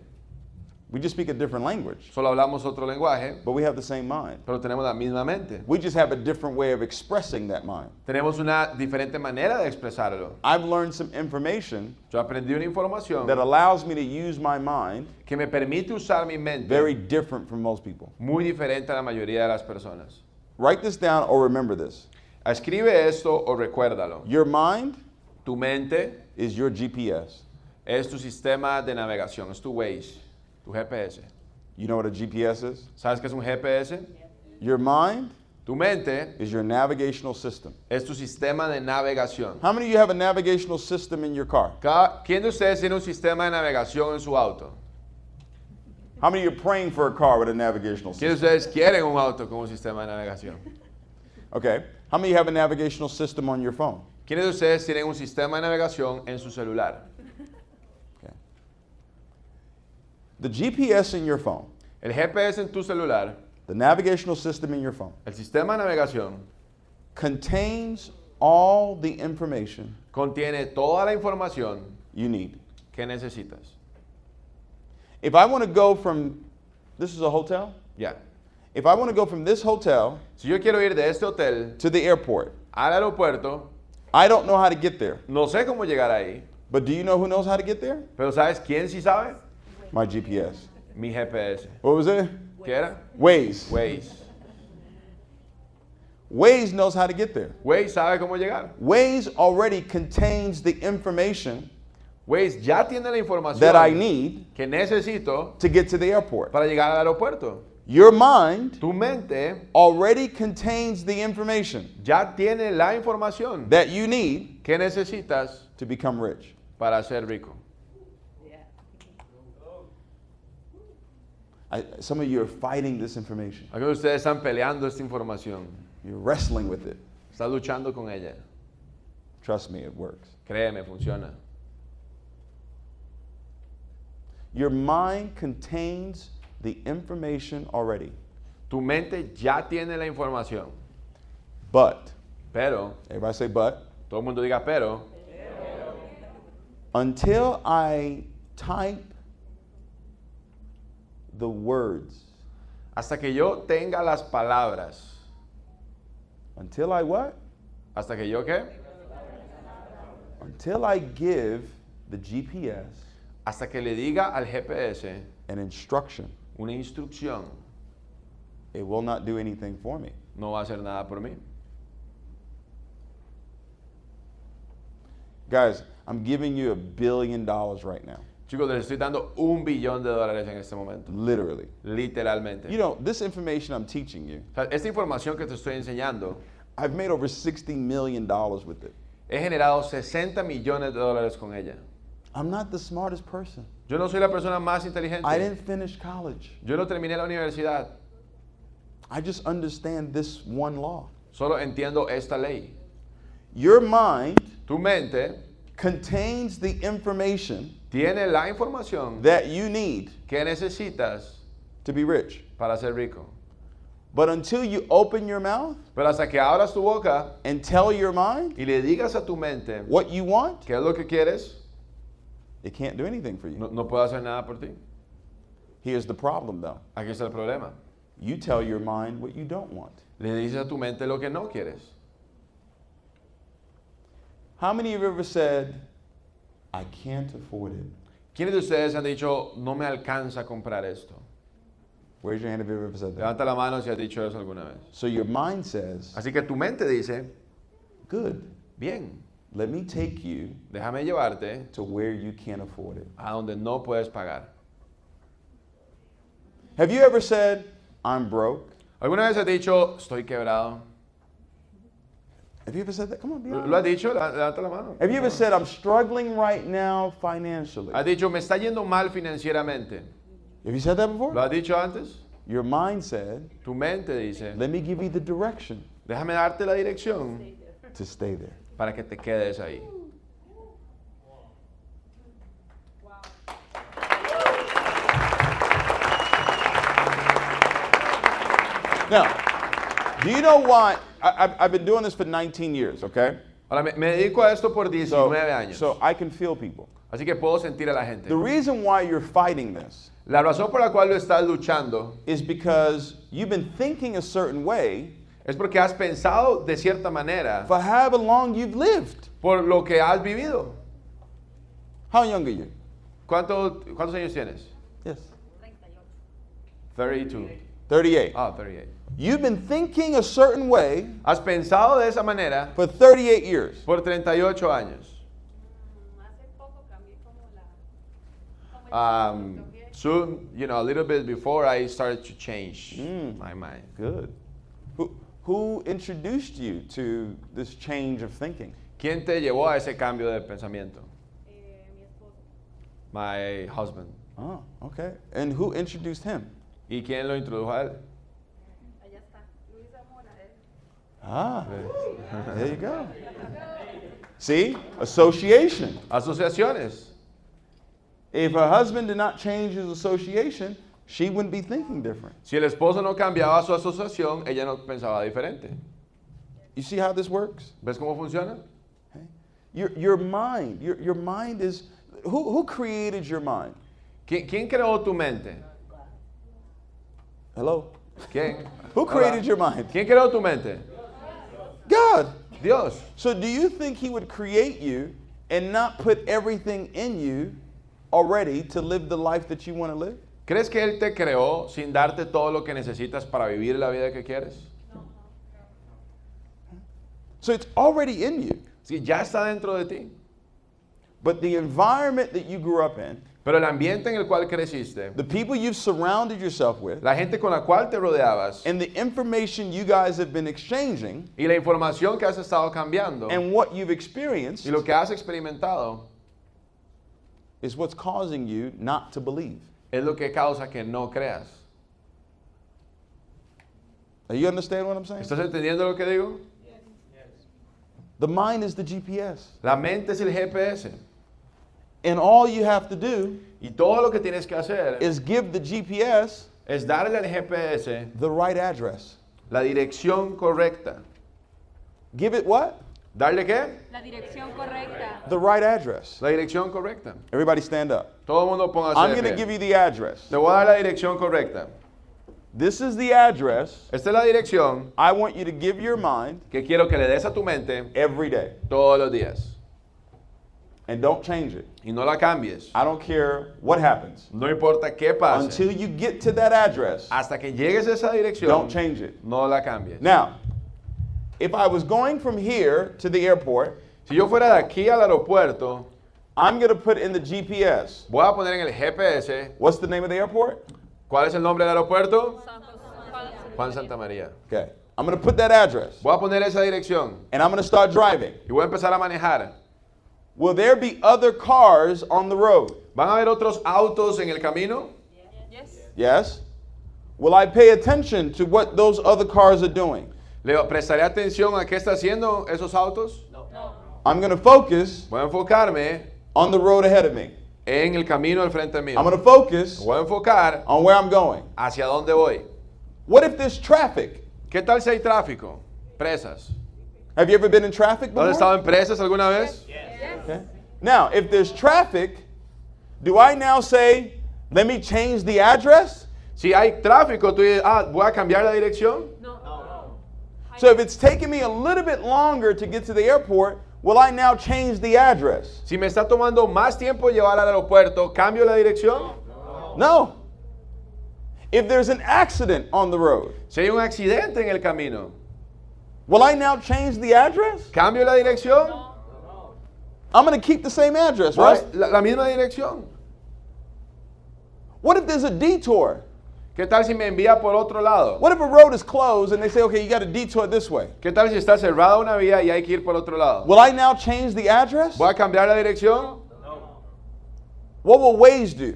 We just speak a different language, Solo hablamos otro lenguaje, but we have the same mind. pero tenemos la misma mente. We just have a different way of expressing that mind. Tenemos una diferente manera de expresarlo. I've learned some information Yo aprendí una información that allows me to use my mind que me permite usar mi mente very different from most people. muy diferente a la mayoría de las personas. Write this down or remember this. Escribe esto o recuérdalo. Your mind Tu mente is your GPS. es tu sistema de navegación, es tu Waze, tu GPS. You know what a GPS is? ¿Sabes qué es un GPS? Your mind Tu mente is your navigational system. es tu sistema de navegación. How many of you have a navigational system in your car? ¿Quién de ustedes tiene un sistema de navegación en su auto? How many of you are praying for a car with a navigational ¿Quiénes system? de ustedes quieren un auto con un sistema de navegación? Okay. How many of you have a navigational system on your phone? ¿Quiénes de ustedes tienen un sistema de navegación en su celular? Okay. The GPS in your phone, El GPS en tu celular, the navigational system in your phone, el sistema de navegación, contains all the information contiene toda la información you need. que necesitas. If I want to go from, this is a hotel? Ya. If I want to go from this hotel Si yo quiero ir de este hotel to the airport, al aeropuerto, I don't know how to get there. no sé cómo llegar ahí, But do you know who knows how to get there? pero ¿sabes quién sí sabe? My GPS. Mi GPS. What was it? ¿Qué era? Waze. Waze. Waze knows how to get there. Waze sabe cómo llegar. Waze already contains the information Waze ya tiene la información that I need que necesito to get to the airport. para llegar al aeropuerto. Your mind Tu mente already contains the information ya tiene la información that you need que necesitas to become rich. para ser rico. Yeah. Some of you are fighting this information. Algunos de ustedes están peleando esta información. You're wrestling with it. Están luchando con ella. Trust me, it works. Créeme, funciona. Your mind contains the information already. Tu mente ya tiene la información. But, Pero, everybody say but, todo el mundo diga pero, until I type the words, hasta que yo tenga las palabras. until I what? ¿Hasta que yo qué? Until I give the GPS Hasta que le diga al GPS an instruction, una instrucción, it will not do anything for me. no va a hacer nada por mí. Guys, I'm giving you $1 billion right now. Chicos, les estoy dando $1 billón en este momento. Literally. Literalmente. You know, this information I'm teaching you, O sea, esta información que te estoy enseñando, I've made over $60 million with it. he generado $60 millones con ella. I'm not the smartest person. Yo no soy la persona más inteligente. I didn't finish college. Yo no terminé la universidad. I just understand this one law. Solo entiendo esta ley. Your mind Tu mente contains the information tiene la información that you need que necesitas to be rich. para ser rico. But until you open your mouth Pero hasta que abras tu boca and tell your mind y le digas a tu mente what you want, qué es lo que quieres, it can't do anything for you. no puedo hacer nada por ti. Here's the problem though. Aquí está el problema. You tell your mind what you don't want. Le dices a tu mente lo que no quieres. How many of you ever said, I can't afford it? ¿Quiénes de ustedes han dicho, no me alcanza a comprar esto? Raise your hand if you've ever said that. Levanta la mano si has dicho eso alguna vez. So your mind says, Así que tu mente dice, good, bien, let me take you déjame llevarte to where you can't afford it. a donde no puedes pagar. Have you ever said, I'm broke? ¿Alguna vez has dicho, estoy quebrado? Have you ever said that? Come on, be honest. ¿Lo has dicho? Levanta la mano. Have you ever said, I'm struggling right now financially? Has dicho, me está yendo mal financieramente. Have you said that ¿Lo before? has dicho antes? Your mind said, Tu mente dice, let me give you the direction déjame darte la dirección to stay there. para que te quedes ahí. Now, do you know why? I've been doing this for 19 years, okay? Ahora, me dedico a esto por 19 años. So I can feel people. Así que puedo sentir a la gente. The reason why you're fighting this La razón por la cual lo estás luchando is because you've been thinking a certain way es porque has pensado de cierta manera for however long you've lived. por lo que has vivido. How young are you? ¿Cuántos años tienes? Yes. 32. 38. Ah, 38. You've been thinking a certain way Has pensado de esa manera for 38 years. por 38 años. Hace poco cambié como la... Soon, a little bit before I started to change my mind. Good. Who introduced you to this change of thinking? ¿Quién te llevó a ese cambio de pensamiento? mi esposo. My husband. Oh, okay. And who introduced him? ¿Y quién lo introdujo a él? Allá está. Luis Zamora, Ah, there you go. See? Association. Asociaciones. If her husband did not change his association, she wouldn't be thinking different. Si el esposo no cambiaba su asociación, ella no pensaba diferente. You see how this works? ¿Ves cómo funciona? Okay. Your mind is, who created your mind? ¿Quién creó tu mente? Hello? ¿Quién? Who created your mind? ¿Quién creó tu mente? God. Dios. So do you think he would create you and not put everything in you already to live the life that you want to live? ¿Crees que Él te creó sin darte todo lo que necesitas para vivir la vida que quieres? So it's already in you. Sí, ya está dentro de ti. But the environment that you grew up in, Pero el ambiente en el cual creciste, the people you've surrounded yourself with, la gente con la cual te rodeabas and the information you guys have been exchanging, y la información que has estado cambiando and what you've experienced y lo que has experimentado is what's causing you not to believe. es lo que causa que no creas. Now, you understand what I'm saying? ¿Estás entendiendo lo que digo? The mind is the GPS. La mente es el GPS And all you have to do y todo lo que tienes que hacer is give the GPS es darle al GPS the right address. la dirección correcta. Give it what? ¿Darle qué? La dirección correcta. The right address. La dirección correcta. Everybody stand up. Todo el mundo póngase I'm de going to pie. give you the address. Te voy a dar la dirección correcta. This is the address Esta es la dirección I want you to give your mind que quiero que le des a tu mente every day. todos los días. And don't change it. Y no la cambies. I don't care what happens. No importa qué pase. Until you get to that address, Hasta que llegues a esa dirección, don't change it. no la cambies. Now, if I was going from here to the airport, Si yo fuera de aquí al aeropuerto, I'm going to put in the GPS. voy a poner en el GPS, What's the name of the airport? ¿cuál es el nombre del aeropuerto? Juan Santa María. Okay. I'm going to put that address. Voy a poner esa dirección And I'm going to start driving. y voy a empezar a manejar. Will there be other cars on the road? ¿Van a haber otros autos en el camino? Yes. Will I pay attention to what those other cars are doing? ¿Le prestaré atención a qué está haciendo esos autos? I'm going to focus Voy a enfocarme on the road ahead of me. en el camino al frente mío. I'm going to focus Voy a enfocar on where I'm going. hacia dónde voy. What if there's traffic? ¿Qué tal si hay tráfico? Presas. Have you ever been in traffic ¿No has before? estado en presas alguna vez? Okay. Now, if there's traffic, do I now say, let me change the address? Si hay tráfico, tú dices, voy a cambiar la dirección. So if it's taking me a little bit longer to get to the airport, will I now change the address? Si me está tomando más tiempo llevar al aeropuerto, ¿cambio la dirección? No. If there's an accident on the road, Si hay un accidente en el camino, will I now change the address? ¿cambio la dirección? I'm going to keep the same address, Pues, right? la misma dirección. What if there's a detour? ¿Qué tal si me envía por otro lado? What if a road is closed and they say, okay, you got to detour this way? ¿Qué tal si está cerrada una vía y hay que ir por otro lado? Will I now change the address? ¿Voy a cambiar la dirección? What will Waze do?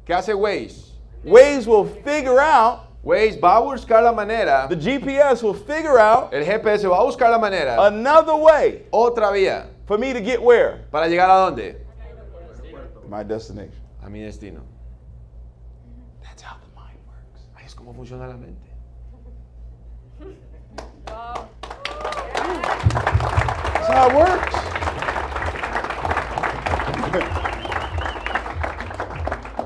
¿Qué hace Waze? Waze will figure out, Waze va a buscar la manera, the GPS will figure out el GPS va a buscar la manera, another way otra vía, for me to get where? para llegar a dónde? My destination. A mi destino. That's how the mind works. Ahí es como funciona la mente. That's how it works.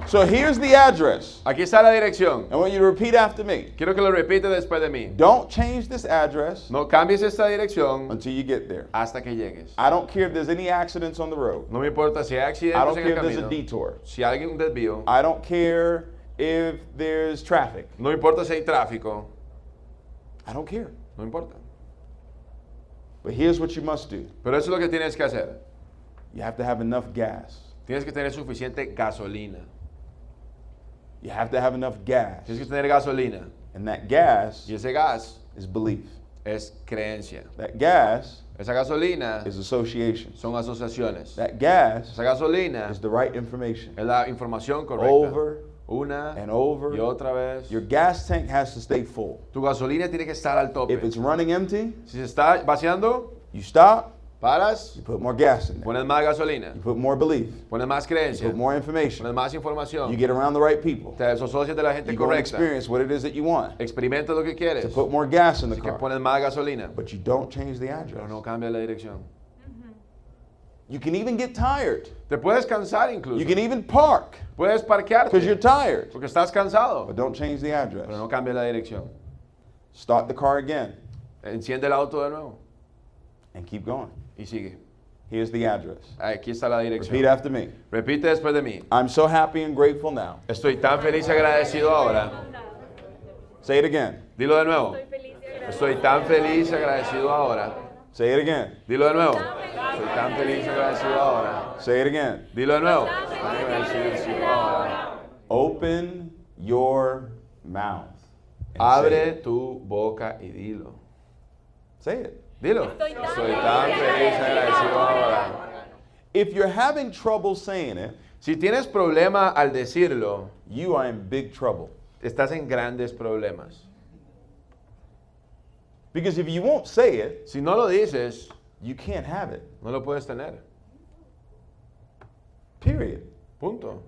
So here's the address. Aquí está la dirección. I want you to repeat after me. Quiero que lo repita después de mí. Don't change this address No cambies esta dirección until you get there. hasta que llegues. I don't care if there's any accidents on the road. No me importa si hay I accidentes don't en care el if there's a camino, detour. si hay un desvío, I don't care if there's traffic. no importa si hay tráfico, I don't care. no importa. But here's what you must do. Pero eso es lo que tienes que hacer. You have to have enough gas. Tienes que tener suficiente gasolina. You have to have enough gas. Tienes que tener gasolina. And that gas Y ese gas is belief. es creencia. That gas Esa gasolina is association. son asociaciones. That gas Esa gasolina is the right information. es la información correcta. Over Una and over. y otra vez. Your gas tank has to stay full. Tu gasolina tiene que estar al tope. If it's running empty, Si se está vaciando, you stop, paras, you put more gas in there. pones más gasolina, You put more belief. pones más You creencia, put more information. pones más información, You get around the right people. te asocias de la gente You go and correcta, experience what it is that you want. experimentas lo que quieres, To put more gas in the así que car. pones más gasolina, But you don't change the pero address. no cambias la dirección. You can even get tired. Te puedes cansar incluso, You can even park puedes because you're parquearte tired. porque estás cansado, But don't change the pero address. no cambias la dirección. Start the car again Enciende el auto de nuevo and keep going. y sigue. Here's the address. Aquí está la Repeat dirección. after me. Repite después de mí. I'm so happy and grateful now. Estoy tan feliz y agradecido ahora. Say it again. Dilo de nuevo. Estoy tan feliz y agradecido ahora. Say it again. Dilo de nuevo. Estoy tan feliz y agradecido ahora. Say it again. Dilo de nuevo. Estoy tan agradecido ahora. Open your mouth. and say Abre it. tu boca y dilo. Say it. Dilo. Estoy tan feliz y agradecido ahora. If you're having trouble saying it, Si tienes problema al decirlo, you are in big trouble. estás en grandes problemas. Because if you won't say it, Si no lo dices, you can't have it. no lo puedes tener. Period. Punto.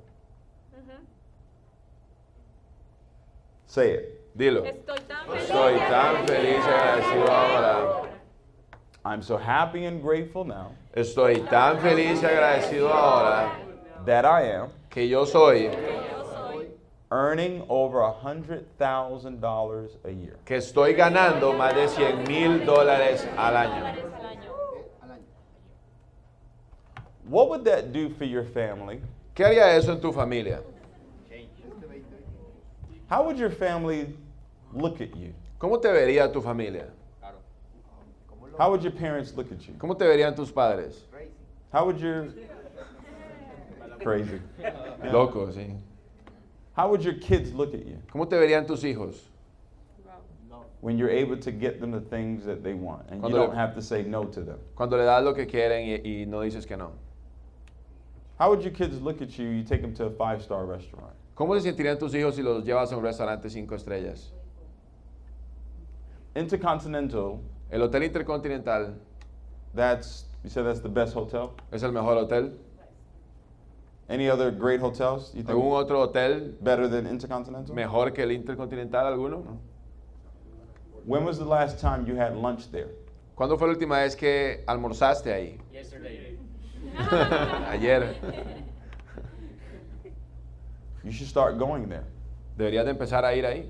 Say it. Dilo. Estoy tan feliz y agradecido ahora. I'm so happy and grateful now Estoy tan feliz y agradecido ahora that I am que yo soy, earning over $100,000 a year. que estoy ganando más de $100,000 al año. What would that do for your family? ¿Qué haría eso en tu familia? How would your family look at you? ¿Cómo te vería tu familia? How would your parents look at you? ¿Cómo te verían tus padres? How would your crazy? Loco, sí. How would your kids look at you ¿Cómo te verían tus hijos? when you're able to get them the things that they want and you Cuando- don't have to say no to them? Cuando le das lo que quieren y no dices que no. How would your kids look at you? You take them to a 5-star restaurant. ¿Cómo se sentirían tus hijos si los llevas a un restaurante 5 estrellas? Intercontinental, El Hotel Intercontinental you said that's the best hotel? es el mejor hotel. Any other great hotels you ¿Algún think otro hotel better than Intercontinental? mejor que el Intercontinental alguno? When was the last time you had lunch there? ¿Cuándo fue la última vez que almorzaste ahí? Ayer. You should start going there. Deberías de empezar a ir ahí.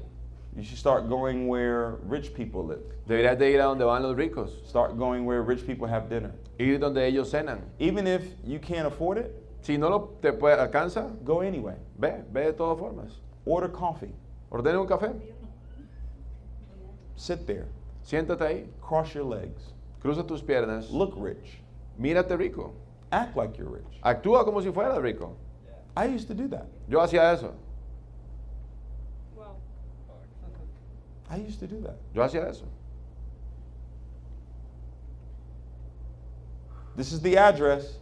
You should start going where rich people live. Deberías de ir a donde van los ricos. Start going where rich people have dinner. Ir donde ellos cenan. Even if you can't afford it, Si no lo te puede, alcanza, go anyway. ve de todas formas. Order coffee. Ordena un café. Sit there. Siéntate ahí. Cross your legs. Cruza tus piernas. Look rich. Mírate rico. Act like you're rich. Actúa como si fueras rico. I used to do that. Yo hacía eso. I used to do that. Yo hacía eso. This is the address.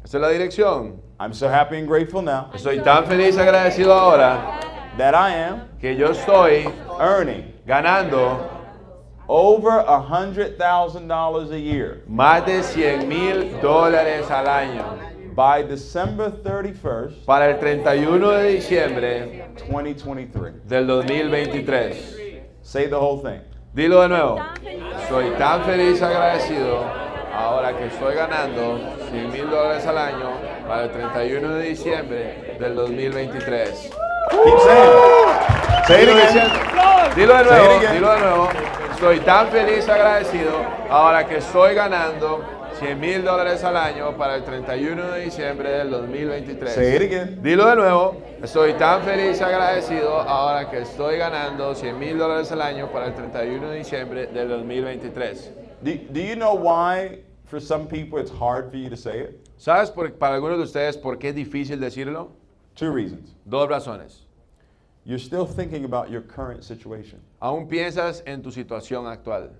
Esta es la dirección. I'm so happy and grateful now Estoy tan feliz y agradecido ahora that I am que yo estoy earning ganando over $100,000 a year. más de $100,000 al año. By December 31st, Para el 31 de diciembre 2023. del 2023. Say the whole thing. Dilo de nuevo. Soy tan feliz y agradecido ahora que estoy ganando $100,000 al año para el 31 de diciembre del 2023. Keep saying it. Say it Dilo again. diciendo- Dilo de Say it nuevo, again. dilo de nuevo. Estoy tan feliz y agradecido ahora que estoy ganando $100,000 al año para el 31 de diciembre del 2023. Say it again. Dilo de nuevo. Estoy tan feliz y agradecido ahora que estoy ganando $100,000 al año para el 31 de diciembre del 2023. Do you know why, for some people, it's hard for you to say it? ¿Sabes para algunos de ustedes por qué es difícil decirlo? 2 reasons. 2 razones. You're still thinking about your current situation. Aún piensas en tu situación actual.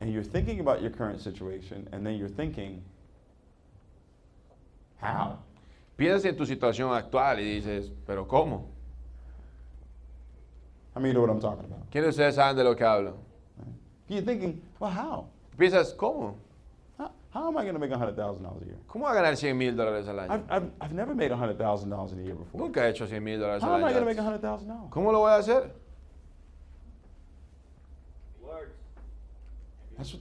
and you're thinking about your current situation, and then you're thinking, how? Piensas en tu situación actual y dices, ¿pero cómo? How many know what I'm talking about? ¿Quiénes de ustedes saben de lo que hablo? You're thinking, well, how? Piensas, ¿cómo? How am I going to make $100,000 a year? ¿Cómo va a ganar $100,000 al año? I've never made $100,000 in a year before. Nunca he hecho $100,000 How al am I going to año. make $100,000? ¿Cómo lo voy a hacer?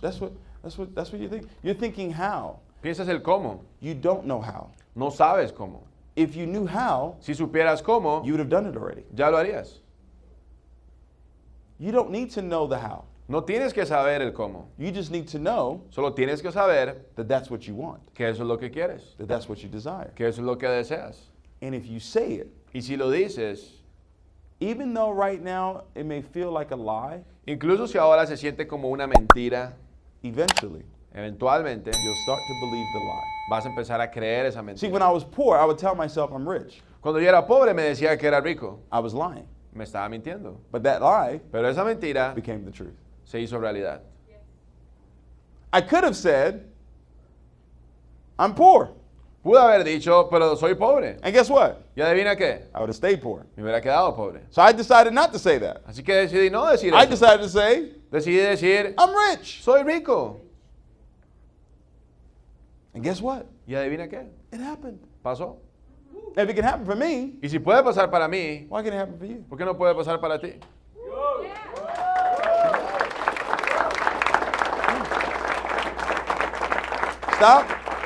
That's what you think. You're thinking how. Piensas el cómo. You don't know how. No sabes cómo. If you knew how, Si supieras cómo, you would have done it already. ya lo harías. You don't need to know the how. No tienes que saber el cómo. You just need to know Solo tienes que saber that that's what you want, que eso es lo que quieres, that that's what you desire. que eso es lo que deseas. And if you say it, Y si lo dices, even though right now it may feel like a lie, incluso si ahora se siente como una mentira, eventually eventualmente you'll start to believe the lie. vas a empezar a creer esa See, when I mentira. was poor, I would tell myself I'm rich. Cuando yo era pobre me decía que era rico. I was lying. Me estaba mintiendo. But that lie Pero esa mentira became the truth. se hizo realidad. I could have said, I'm poor. Pude haber dicho, pero soy pobre. And guess what? ¿Y adivina qué? I would have stayed poor. Me hubiera quedado pobre. So I decided not to say that. Así que decidí no decir I eso. decided to say, Decidí decir, I'm rich. soy rico. And guess what? ¿Y adivina qué? It happened. Pasó. If it can happen for me, Y si puede pasar para mí, why can't it happen for you? ¿por qué no puede pasar para ti?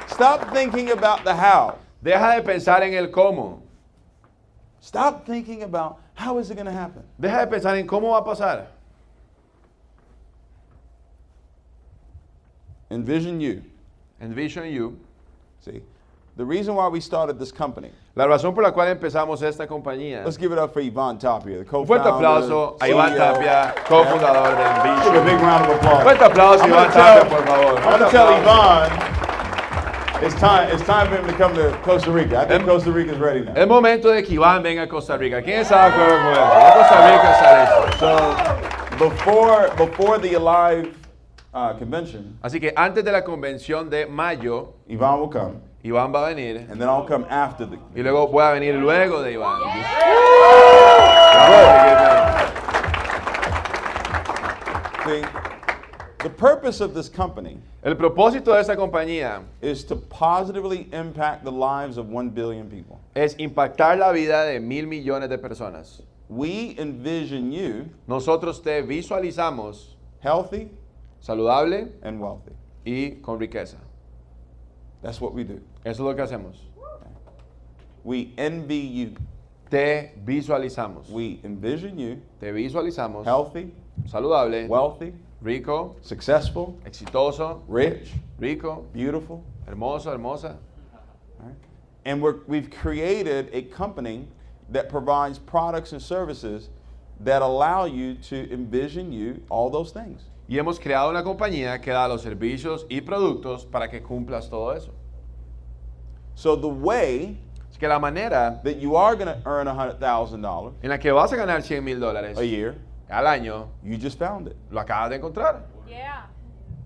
Stop thinking about the how. Deja de pensar en el cómo. Stop thinking about how is it going to happen. Deja de pensar en cómo va a pasar. Envision you. Envision you. See, the reason why we started this company. La razón por la cual empezamos esta compañía. Let's give it up for Yvonne Tapia, the Un co-founder. fuerte aplauso a Iván CEO. Tapia, cofundador de Give a Envision. big round of applause. Fuerte aplauso, I'm Iván gonna tell- Tapia, por favor. I'm going to tell Yvonne it's time for him to come to Costa Rica. I think Costa Rica is ready now. Es momento de que Iván venga a Costa Rica. ¿Quién está de acuerdo con eso? Ya Costa Rica está listo. So before the Alive convention, Así que antes de la convención de mayo, Yvonne will come, Iván va a venir. and then I'll come after the. Y luego voy a venir luego de Iván. See, the purpose of this company El propósito de esta compañía is to positively impact the lives of 1 billion people. es impactar la vida de 1,000,000,000 de personas. We envision you Nosotros te visualizamos healthy saludable and wealthy. y con riqueza. That's what we do. Eso es lo que hacemos. We envy you. Te visualizamos. We envision you Te visualizamos healthy, saludable, wealthy, rico, successful, exitoso, rich, rico, beautiful. hermoso, hermosa. Right? And we've created a company that provides products and services that allow you to envision you all those things. Y hemos creado una compañía que da los servicios y productos para que cumplas todo eso. So the way Así que la manera that you are going to earn $100,000 en la que vas a ganar $100,000 a year, al año, you just found it. lo acabas de encontrar. Yeah.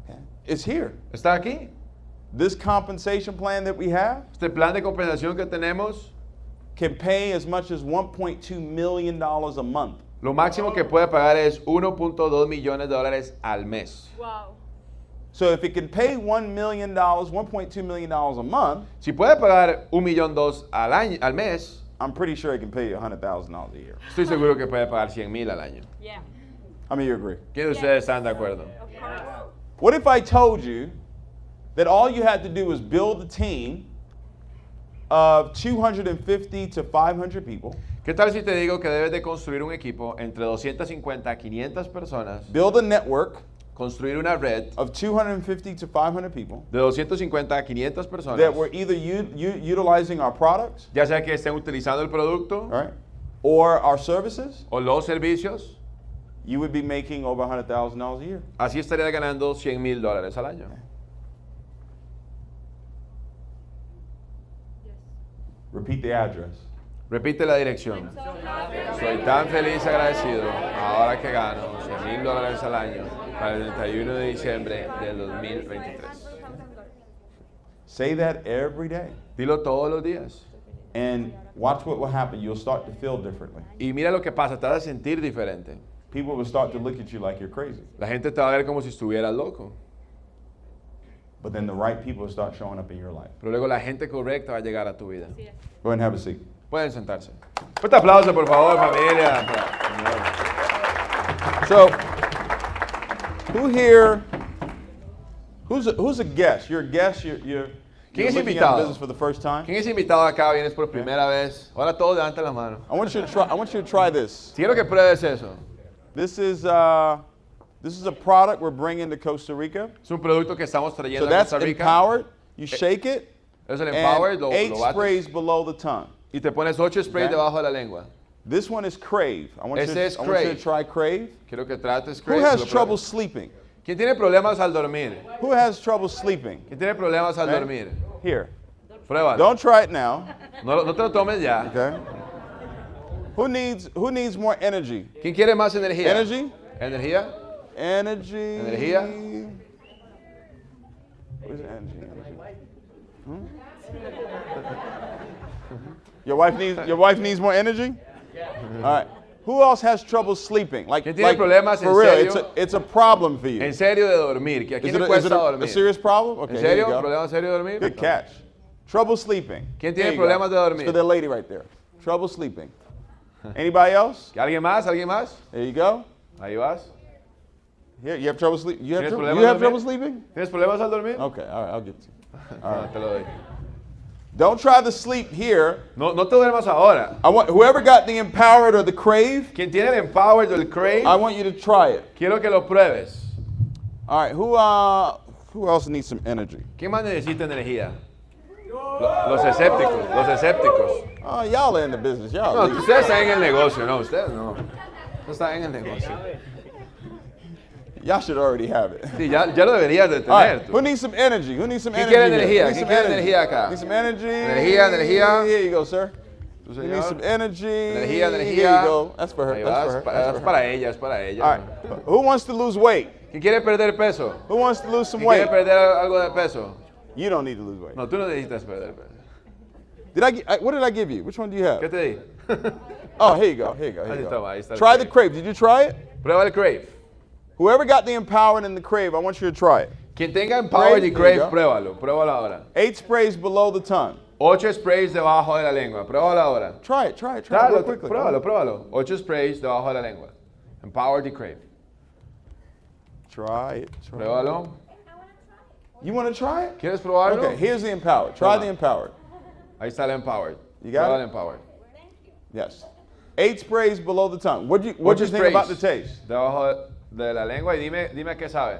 Okay? It's here. Está aquí. This compensation plan that we have Este plan de compensación que tenemos, can pay as much as $1.2 million a month. lo máximo que puede pagar es $1.2 millones al mes. Wow. So if it can pay $1 million, $1.2 million a month, Si puede pagar $1,200,000 al mes, I'm pretty sure it can pay you $100,000 a year. estoy seguro que puede pagar $100,000 al año. Yeah. How many of you agree? ¿Quiénes de ustedes están de acuerdo? Of course. What if I told you that all you had to do was build a team of 250 to 500 people, ¿Qué tal si te digo que debes de construir un equipo entre 250 a 500 personas, build a network construir una red of 250 to 500 people de 250 a 500 personas, that were either utilizing our products, ya sea que estén utilizando el producto all right, or our services, o los servicios, you would be making over $100,000 a year. así estarías ganando $100,000 al año. Repeat the address. Repite la dirección. Soy tan feliz y agradecido ahora que gano $100,000 al año para el 31 de diciembre del 2023. Say that every day. Dilo todos los días. And watch what will happen. You'll start to feel differently. Y mira lo que pasa, te vas a sentir diferente. People will start to look at you like you're crazy. La gente te va a ver como si estuvieras loco. But then the right people will start showing up in your life. Pero luego la gente correcta va a llegar a tu vida. Go ahead and have a seat. Pueden sentarse. Fuerte aplauso, por favor, familia. So, who here? Who's a guest? You're a guest. You're ¿Quién es looking at invitado? business for the first time. ¿Quién es invitado acá? Vienes por primera vez. Ahora todos levanten la mano. I want you to try this. Quiero que pruebes eso. This is a product we're bringing to Costa Rica. Es un producto que estamos So trayendo a that's Costa Rica. empowered. You shake it, Es el Empowered, and 8 lo bates. sprays below the tongue. Y te pones 8 sprays Okay. debajo de la lengua. This one is Crave. I want you Ese es to Crave. try Crave. Quiero que trates Who Crave, has lo trouble pruebes. sleeping? ¿Quién tiene problemas al dormir? Who has trouble sleeping? ¿Quién tiene problemas al Okay. dormir? Here. Pruébalo. Don't try it now. No te lo tomes ya. Okay. Who needs more energy? ¿Quién quiere más energía? Energy? ¿Energía? Energy. Energía. Where's the energy? Your wife needs more energy? All right. Who else has trouble sleeping? Like, ¿Quién tiene problemas en for real, serio? it's a problem for you. En serio de dormir. ¿Que a quién Is le it cuesta a dormir? serious problem? Okay, ¿En here you serio? go. ¿Problema serio de dormir? Good catch. Trouble sleeping. ¿Quién There tiene you go. problemas de dormir? It's for the lady right there. Trouble sleeping. Anybody else? ¿Alguien más? ¿Alguien más? There you go. Ahí vas. Here, you have trouble sleeping? You have, ¿Tienes trouble, problemas you have de trouble dormir? sleeping? ¿Tienes problemas al dormir? Okay, all right, I'll give it to you. No, te lo doy. Don't try the sleep here. No te duermas ahora. I want whoever got the empowered or the crave, Quien tiene el Empowered o el Crave, I want you to try it. quiero que lo pruebes. All right, who else needs some energy? ¿Quién más necesita energía? Los escépticos, los escépticos. Oh, y'all are in the business. Y'all. No, leave. ustedes están en el negocio, no, ustedes no. No están en el negocio. Y'all should already have it. Sí, ya lo deberías de All right, tener who tú. needs some energy? Who needs some ¿Quién energy? quiere here? energía? Who needs ¿Quién some quiere energy? energía acá? Need some energy? Energía. Here you go, sir. ¿Tú, You need señor? some energy. Energía, Here energía. you go. That's for her. Ahí That's vas, for her. That's es for her. para ella, es para ella. All right. Who wants to lose weight? ¿Quién quiere perder peso? Who wants to lose some ¿Quién weight? quiere perder algo de peso? You don't need to lose weight. No, tú no necesitas perder peso. What did I give you? Which one do you have? ¿Qué te di? Oh, here you go. Here you go. Here Ahí you está, go. ahí está el Try the Crave. crave. Did you try it? Prueba el Crave. Whoever got the empowered and the crave, I want you to try it. Quien tenga Empowered y Crave, Crave, there you pruébalo ahora. 8 sprays below the tongue. 8 sprays debajo de la lengua, pruébalo ahora. Try it. Try it Dale, real quickly. pruébalo. 8 sprays debajo de la lengua. Empowered y Crave. Try it. Pruébalo. You want to try it? ¿Quieres probarlo? Okay, here's the empowered. Try Toma. the empowered. Ahí está el Empowered. You got Prueba it? el Empowered. Yes. 8 sprays below the tongue. What'd you 8 think about the taste? Debajo de la lengua y dime qué sabe.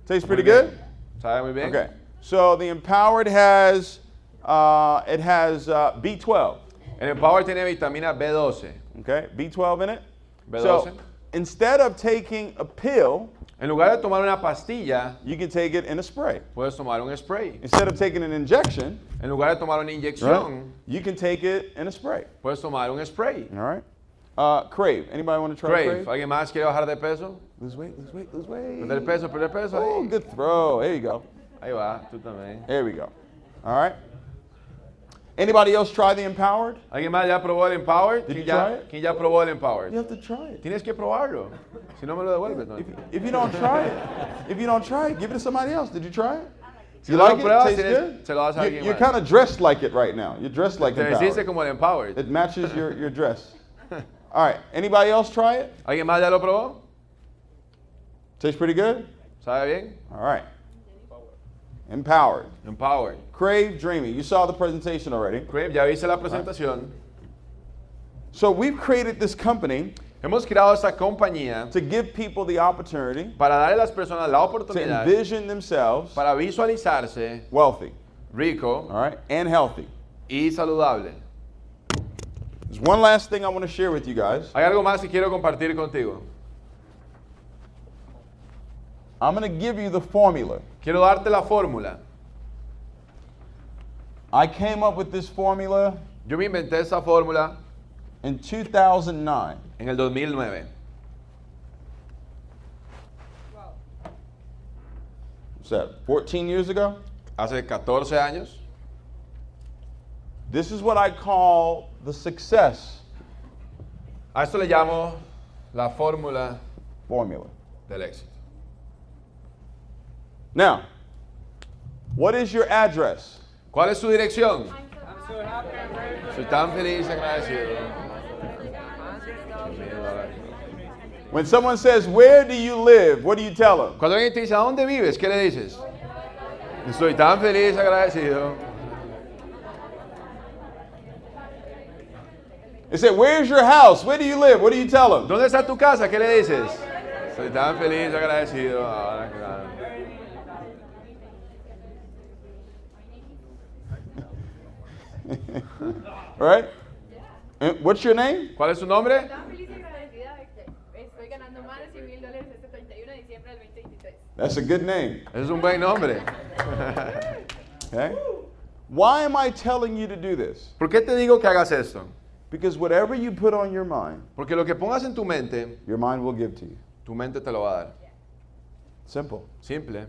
Tastes pretty Muy bien. good? ¿Sabe muy bien? Okay. So the empowered has B12. El Empowered tiene vitamina B12. Okay, B12 in it. B12. So instead of taking a pill, En lugar de tomar una pastilla, you can take it in a spray. puedes tomar un spray. Instead of taking an injection, En lugar de tomar una inyección, you can take it in a spray. puedes tomar un spray. All right. Crave. Anybody want to try Crave. crave? ¿Alguien más quiere bajar de peso? Lose weight, lose weight, lose weight. Perder peso. Oh, Ahí. good throw. There you go. Ahí va, tú también. There we go. All right. Anybody else try the empowered? ¿Alguien más ya probó el Empowered? Did you ¿Quién ya, try it? ¿Quién ya probó el Empowered? You have to try it. Tienes que probarlo. Si no me lo devuelves, no. If you don't try it, give it to somebody else. Did you try it? Si You no like lo pruebas, it? Tastes good? se lo das a alguien You're más. kind of dressed like it right now. You're dressed like Te vestiste empowered. como el Empowered. It matches your dress. All right. Anybody else try it? ¿Alguien más ya lo probó? Tastes pretty good? ¿Sabe bien? All right. Empowered. Empowered. Crave, dreamy. You saw the presentation already. Crave, ya viste la presentación. So we've created this company Hemos creado esta compañía to give people the opportunity para darle a las personas la to oportunidad envision themselves para visualizarse wealthy, rico all right, and healthy. y saludable. There's one last thing I want to share with you guys. Hay algo más que quiero compartir contigo. I'm going to give you the formula. Quiero darte la fórmula. I came up with this formula Yo me inventé esa fórmula in 2009. en el 2009. What's that, 14 years ago? Hace 14 años. This is what I call the success A esto le llamo la fórmula formula. del éxito. Now, what is your address? ¿Cuál es su dirección? Soy tan feliz y agradecido. When someone says, where do you live? What do you tell them? Cuando alguien te dice, ¿a dónde vives? ¿Qué le dices? Estoy tan feliz y agradecido. They say, where's your house? Where do you live? What do you tell them? ¿Dónde está tu casa? ¿Qué le dices? Estoy tan feliz y agradecido. Ahora, claro. Right? And what's your name? ¿Cuál es su nombre? Tan feliz y agradecida de que estoy ganando más de $100,000 este 31 de diciembre del 2023. That's a good name. Es un buen nombre. Okay? Why am I telling you to do this? ¿Por qué te digo que hagas esto? Because whatever you put on your mind, Porque lo que pongas en tu mente, your mind will give to you. tu mente te lo va a dar. Simple. Simple.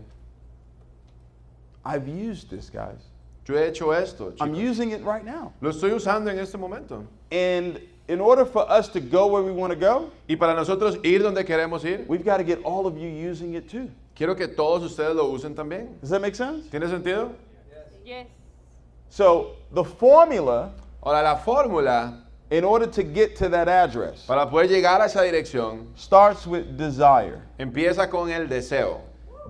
I've used this, guys. Yo he hecho esto, I'm chicos. using it right now. Lo estoy usando en este momento. And in order for us to go where we want to go, Y para nosotros ir donde queremos ir, we've got to get all of you using it too. quiero que todos ustedes lo usen también. Does that make sense? ¿Tiene sentido? Yes. So the formula, Ahora, la fórmula in order to get to that address, para poder llegar a esa dirección starts with desire. empieza con el deseo.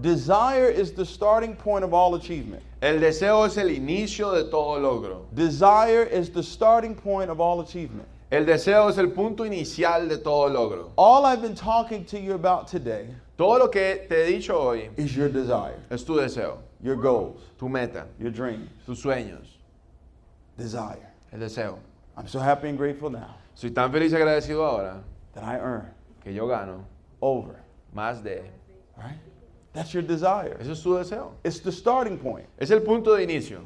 Desire is the starting point of all achievement. El deseo es el inicio de todo logro. Desire is the starting point of all achievement. El deseo es el punto inicial de todo logro. All I've been talking to you about today Todo lo que te he dicho hoy is your desire, es tu deseo, your goals, tu meta, your dreams. tus sueños, Desire. el deseo. I'm so happy and grateful now Soy tan feliz y agradecido ahora that I earn que yo gano over. más de. Right? That's your desire. Eso es tu deseo. It's the starting point. Es el punto de inicio.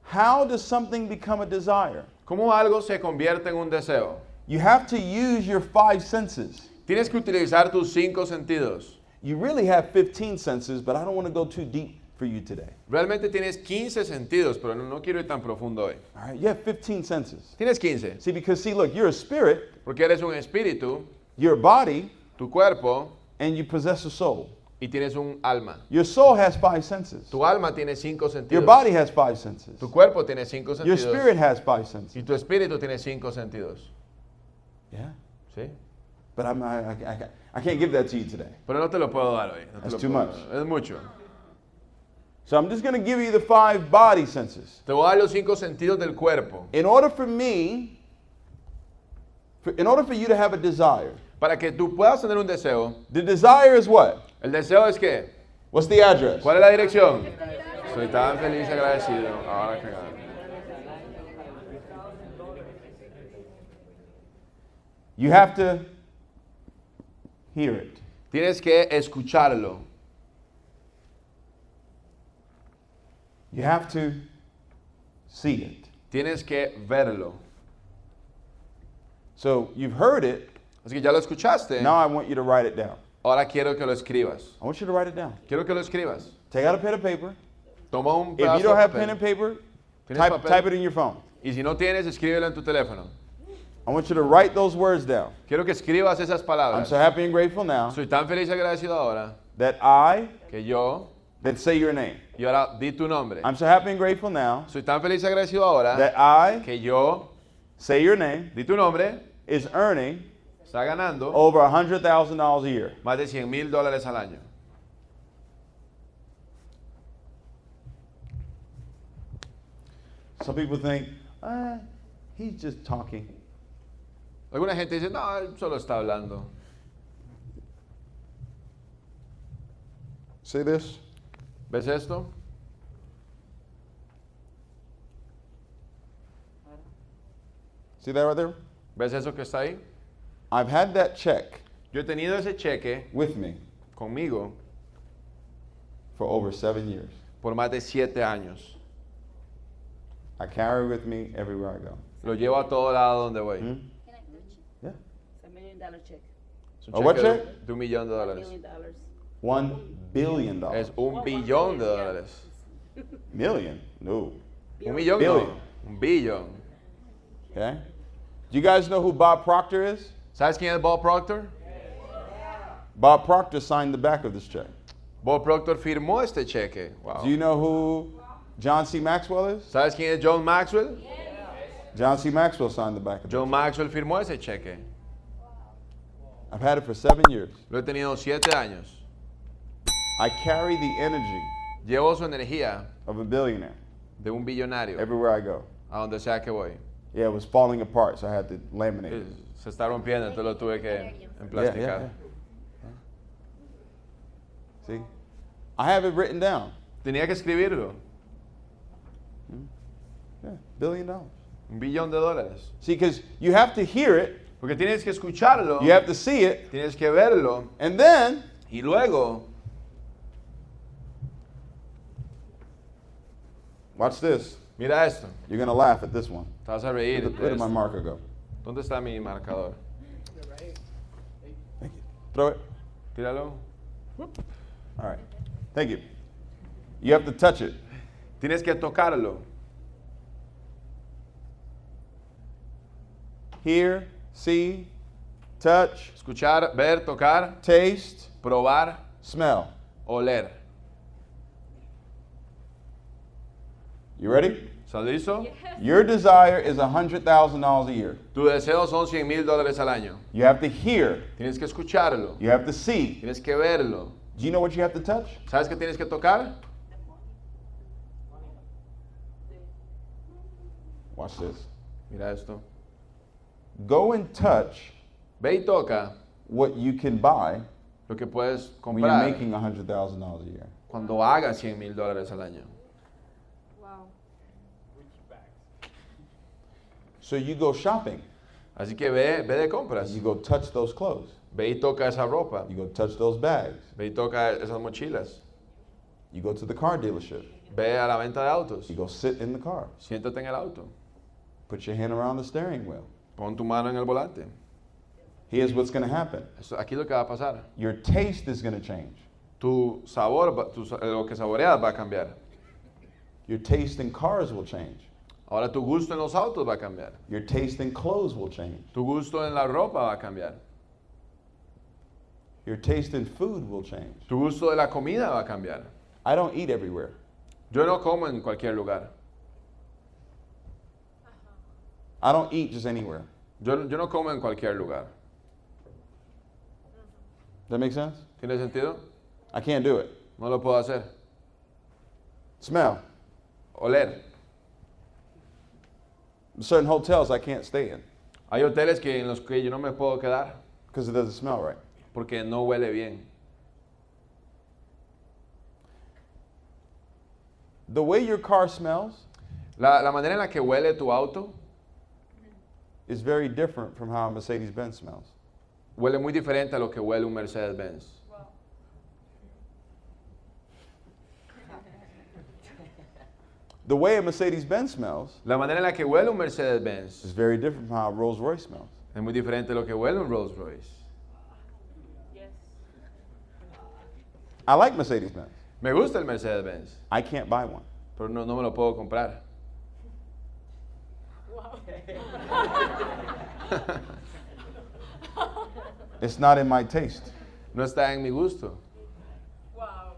How does something become a desire? ¿Cómo algo se convierte en un deseo? You have to use your 5 senses. Tienes que utilizar tus 5 sentidos. You really have 15 senses, but I don't want to go too deep for you today. Realmente tienes 15 sentidos, pero no quiero ir tan profundo hoy. All right? You have 15 senses. Tienes 15, See, because look, you're a spirit, porque eres un espíritu, you're a body, tu cuerpo, and you possess a soul. y tienes un alma. Your soul has 5 senses. Tu alma tiene 5 sentidos. Your body has 5 senses. Tu cuerpo tiene 5 Your sentidos. spirit has 5 senses. Y tu espíritu tiene 5 sentidos. Yeah. ¿Sí? But I can't give that to you today. Pero no te lo puedo dar hoy. No te That's lo too puedo much. dar. Es mucho. So I'm just going to give you the 5 body senses. Te voy a dar los 5 sentidos del cuerpo. In order for you to have a desire, Para que tú puedas tener un deseo, the desire is what? el deseo es que, What's the address? ¿cuál es la dirección? Soy tan feliz y agradecido. Ahora que gano. You have to hear it. Tienes que escucharlo. You have to see it. Tienes que verlo. So you've heard it. Así que ya lo escuchaste. Now I want you to write it down. Ahora quiero que lo escribas. I want you to write it down. Quiero que lo escribas. Take out a pen and paper. Toma un If you pedazo don't de have papel. pen and paper, ¿Tienes papel? type it in your phone. Y si no tienes, escríbelo en tu teléfono. I want you to write those words down. Quiero que escribas esas I'm palabras. so happy and grateful now Soy tan feliz y agradecido ahora that I, que yo, that say your name. y ahora di tu nombre. I'm so happy and grateful now Soy tan feliz y agradecido ahora that I, que yo, say your name, di tu nombre, is earning está ganando over $100,000 a year. más de $100,000 al año. Some people think, he's just talking. Alguna gente dice, no, él solo está hablando. See this? ¿Ves esto? See that right there? ¿Ves eso que está ahí? I've had that check Yo he tenido ese cheque with me conmigo for over 7 years. por más de 7 años. I carry with me everywhere I go. Lo llevo a todo lado donde voy. Hmm? Can I touch? Yeah. It's $1 million check. Es un ¿A what cheque check? de $1 millón de $1 dólares. million. $1 billion. Es un billón de dólares. Million? No. Un millón Billion. no, un billón. Okay. Do you guys know who Bob Proctor is? ¿Sabes quién es Bob Proctor? Bob Proctor signed the back of this check. Bob Proctor firmó este cheque. Wow. Do you know who John C. Maxwell is? ¿Sabes quién es John Maxwell? John C. Maxwell signed the back of it. John Maxwell firmó ese cheque. I've had it for 7 years. Lo he tenido 7 años. I carry the energy Llevo su energía of a billionaire de un billonario everywhere I go. a donde sea que voy. Yeah, it was falling apart, so I had to laminate it. Se está rompiendo, entonces lo tuve que emplasticar. See? I have it written down. Tenía que escribirlo. Yeah, $1 billion. $1 billón de dólares. See, because you have to hear it, Porque tienes que escucharlo, you have to see it, tienes que verlo, and then y luego, watch this. mira esto. You're going to laugh at this one. Te vas a reír. Where did my marker go? ¿Dónde está mi marcador? Thank you. Throw it. Tíralo. All right. Thank you. You have to touch it. Tienes que tocarlo. Hear, see, touch, Escuchar, ver, tocar, taste, probar, smell. oler. You ready? ¿Estás listo? Your desire is $100,000 a year. Tu deseo son $100,000 al año. You have to hear. Tienes que escucharlo. You have to see. Tienes que verlo. Do you know what you have to touch? ¿Sabes qué tienes que tocar? Watch this. Mira esto. Go and touch Ve y toca what you can buy lo que puedes when you're comprar making $100,000 a year. cuando hagas $100,000 al año. Wow. So you go shopping. Así que ve de compras. You go touch those clothes. Ve y toca esa ropa. You go touch those bags. Ve y toca esas mochilas. You go to the car dealership. Ve a la venta de autos. You go sit in the car. Siéntate en el auto. Put your hand around the steering wheel. Pon tu mano en el volante. Here's what's going to happen. Aquí lo que va a pasar. Your taste is going to change. Tu sabor, lo que saboreas va a cambiar. Your taste in cars will change. Ahora tu gusto en los autos va a cambiar. Your taste in clothes will change. Tu gusto en la ropa va a cambiar. Your taste in food will change. Tu gusto de la comida va a cambiar. I don't eat everywhere. Yo no como en cualquier lugar. I don't eat just anywhere. Yo no como en cualquier lugar. Does that make sense? ¿Tiene sentido? I can't do it. No lo puedo hacer. Smell. Oler. Certain hotels I can't stay in Hay hoteles en los que yo no me puedo quedar because it doesn't smell right. porque no huele bien. The way your car smells La manera en la que huele tu auto is very different from how a Mercedes-Benz smells. huele muy diferente a lo que huele un Mercedes-Benz. The way a Mercedes-Benz smells La manera en la que huele un Mercedes-Benz is very different from how a Rolls-Royce smells. es muy diferente a lo que huele un Rolls-Royce. Yes. I like Mercedes-Benz. Me gusta el Mercedes-Benz, I can't buy one. pero no me lo puedo comprar. It's not in my taste. No está en mi gusto. Wow.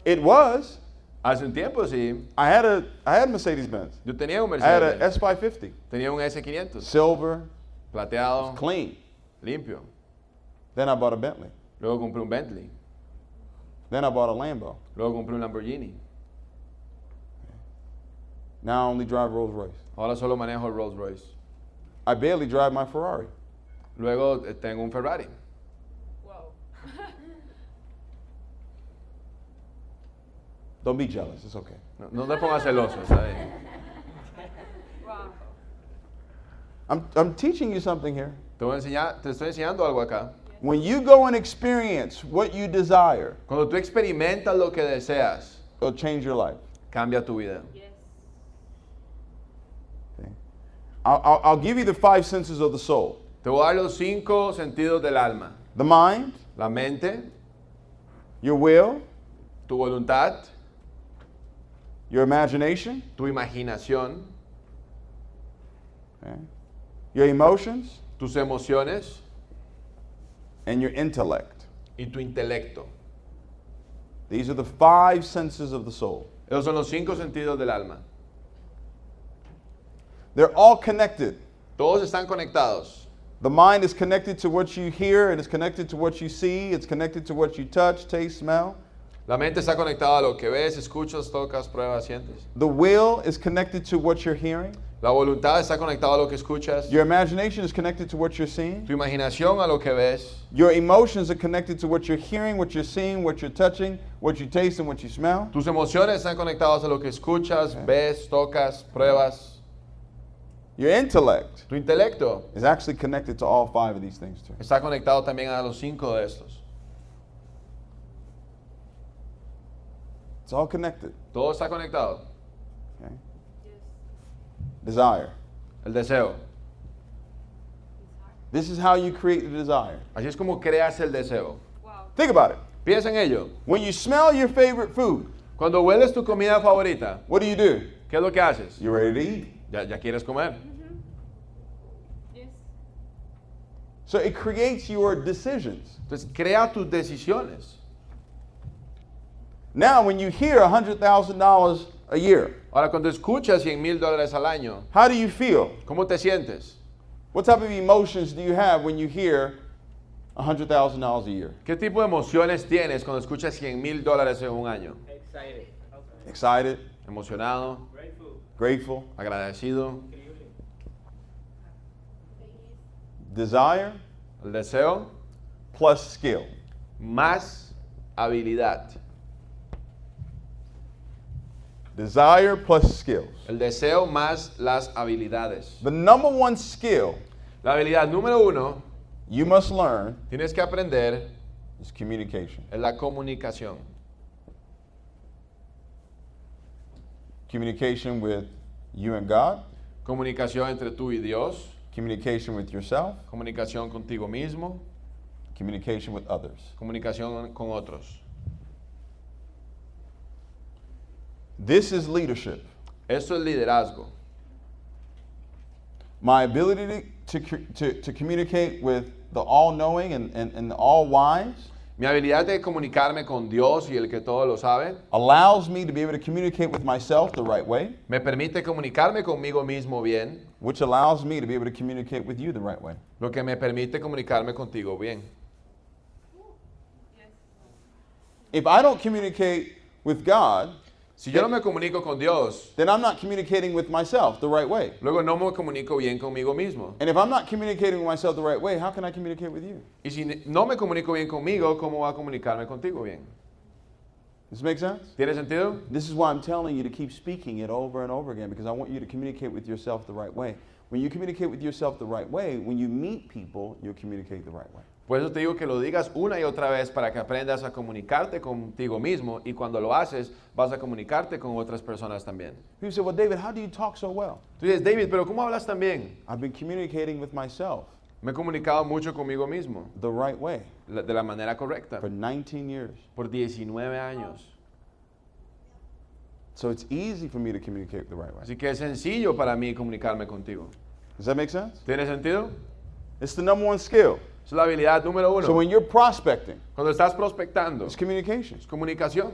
It was. Hace un tiempo sí, I had Mercedes-Benz. yo tenía un I had a Mercedes-Benz. S550. Tenía un S500, Silver, plateado, clean. limpio. Then I bought a Bentley. Luego compré un Bentley. Then I bought a Lambo. Luego compré un Lamborghini. Now I only drive Rolls-Royce. Ahora solo manejo el Rolls-Royce. I barely drive my Ferrari. Luego tengo un Ferrari. Wow. Don't be jealous. It's okay. No te pongas celoso, está bien. Wow. I'm teaching you something here. Te estoy enseñando algo acá. When you go and experience what you desire, Cuando tú experimentas lo que deseas, it'll change your life. cambia tu vida. Yes. I'll give you the 5 senses of the soul. Te voy a dar los 5 sentidos del alma. The mind, La mente, your will, tu voluntad, your imagination, tu imaginación, okay, your emotions, tus emociones and your intellect. y tu intelecto. These are the 5 senses of the soul. Esos son los 5 sentidos del alma. They're all connected. Todos están conectados. The mind is connected to what you hear, it is connected to what you see, it's connected to what you touch, taste, smell. La mente está conectada a lo que ves, escuchas, tocas, pruebas, sientes. The will is connected to what you're hearing. La voluntad está conectada a lo que escuchas. Your imagination is connected to what you're seeing. Tu imaginación a lo que ves. Your emotions are connected to what you're hearing, what you're seeing, what you're touching, what you taste, and what you smell. Tus emociones están conectadas a lo que escuchas, ves, tocas, pruebas. Your intellect Tu intelecto is actually connected to all 5 of these things too. está conectado también a los 5 de estos. It's all connected. Todo está conectado. Okay? Desire. El deseo. This is how you create the desire. Así es como creas el deseo. Think about it. Piensa en ello. When you smell your favorite food, Cuando hueles tu comida favorita, what do? ¿qué es lo que haces? You're ready to eat. Ya quieres comer. Yes. So it creates your decisions. Entonces, crea tus decisiones. Now, when you hear $100,000 a year, Ahora, cuando escuchas $100,000 al año, how do you feel? ¿cómo te sientes? What type of emotions do you have when you hear $100,000 a year? ¿Qué tipo de emociones tienes cuando escuchas $100,000 en un año? Excited, Emocionado, grateful, agradecido, desire, el deseo, plus skill. más habilidad. Desire plus skills. El deseo más las habilidades. The number 1 skill La habilidad número 1 you must learn tienes que aprender is communication. es la comunicación. Communication with you and God, Comunicación entre tú y Dios, communication with yourself, comunicación contigo mismo, communication with others. comunicación con otros. This is leadership. Esto es liderazgo. My ability to communicate with the all-knowing and the all-wise Mi habilidad de comunicarme con Dios y el que todo lo sabe allows me to be able to communicate with myself the right way, me permite comunicarme conmigo mismo bien, which allows me to be able to communicate with you the right way. lo que me permite comunicarme contigo bien. If I don't communicate with God, Si yo no me comunico con Dios, then I'm not communicating with myself the right way. luego no me comunico bien conmigo mismo. And if I'm not communicating with myself the right way, how can I communicate with you? Y si no me comunico bien conmigo, ¿cómo va a comunicarme contigo bien? Does this make sense? ¿Tiene sentido? This is why I'm telling you to keep speaking it over and over again, because I want you to communicate with yourself the right way. When you communicate with yourself the right way, when you meet people, you'll communicate the right way. Por eso te digo que lo digas una y otra vez para que aprendas a comunicarte contigo mismo y cuando lo haces vas a comunicarte con otras personas también. People say, well, David, how do you talk so well? Tú dices, David, pero ¿cómo hablas tan bien? I've been communicating with myself Me he comunicado mucho conmigo mismo, the right way de la manera correcta, for 19 years. por 19 años. So it's easy for me to communicate the right way. Así que es sencillo para mí comunicarme contigo. Does that make sense? ¿Tiene sentido? It's the number 1 skill. Es la habilidad número So 1. when you're prospecting, Cuando estás prospectando, it's communication. es comunicación.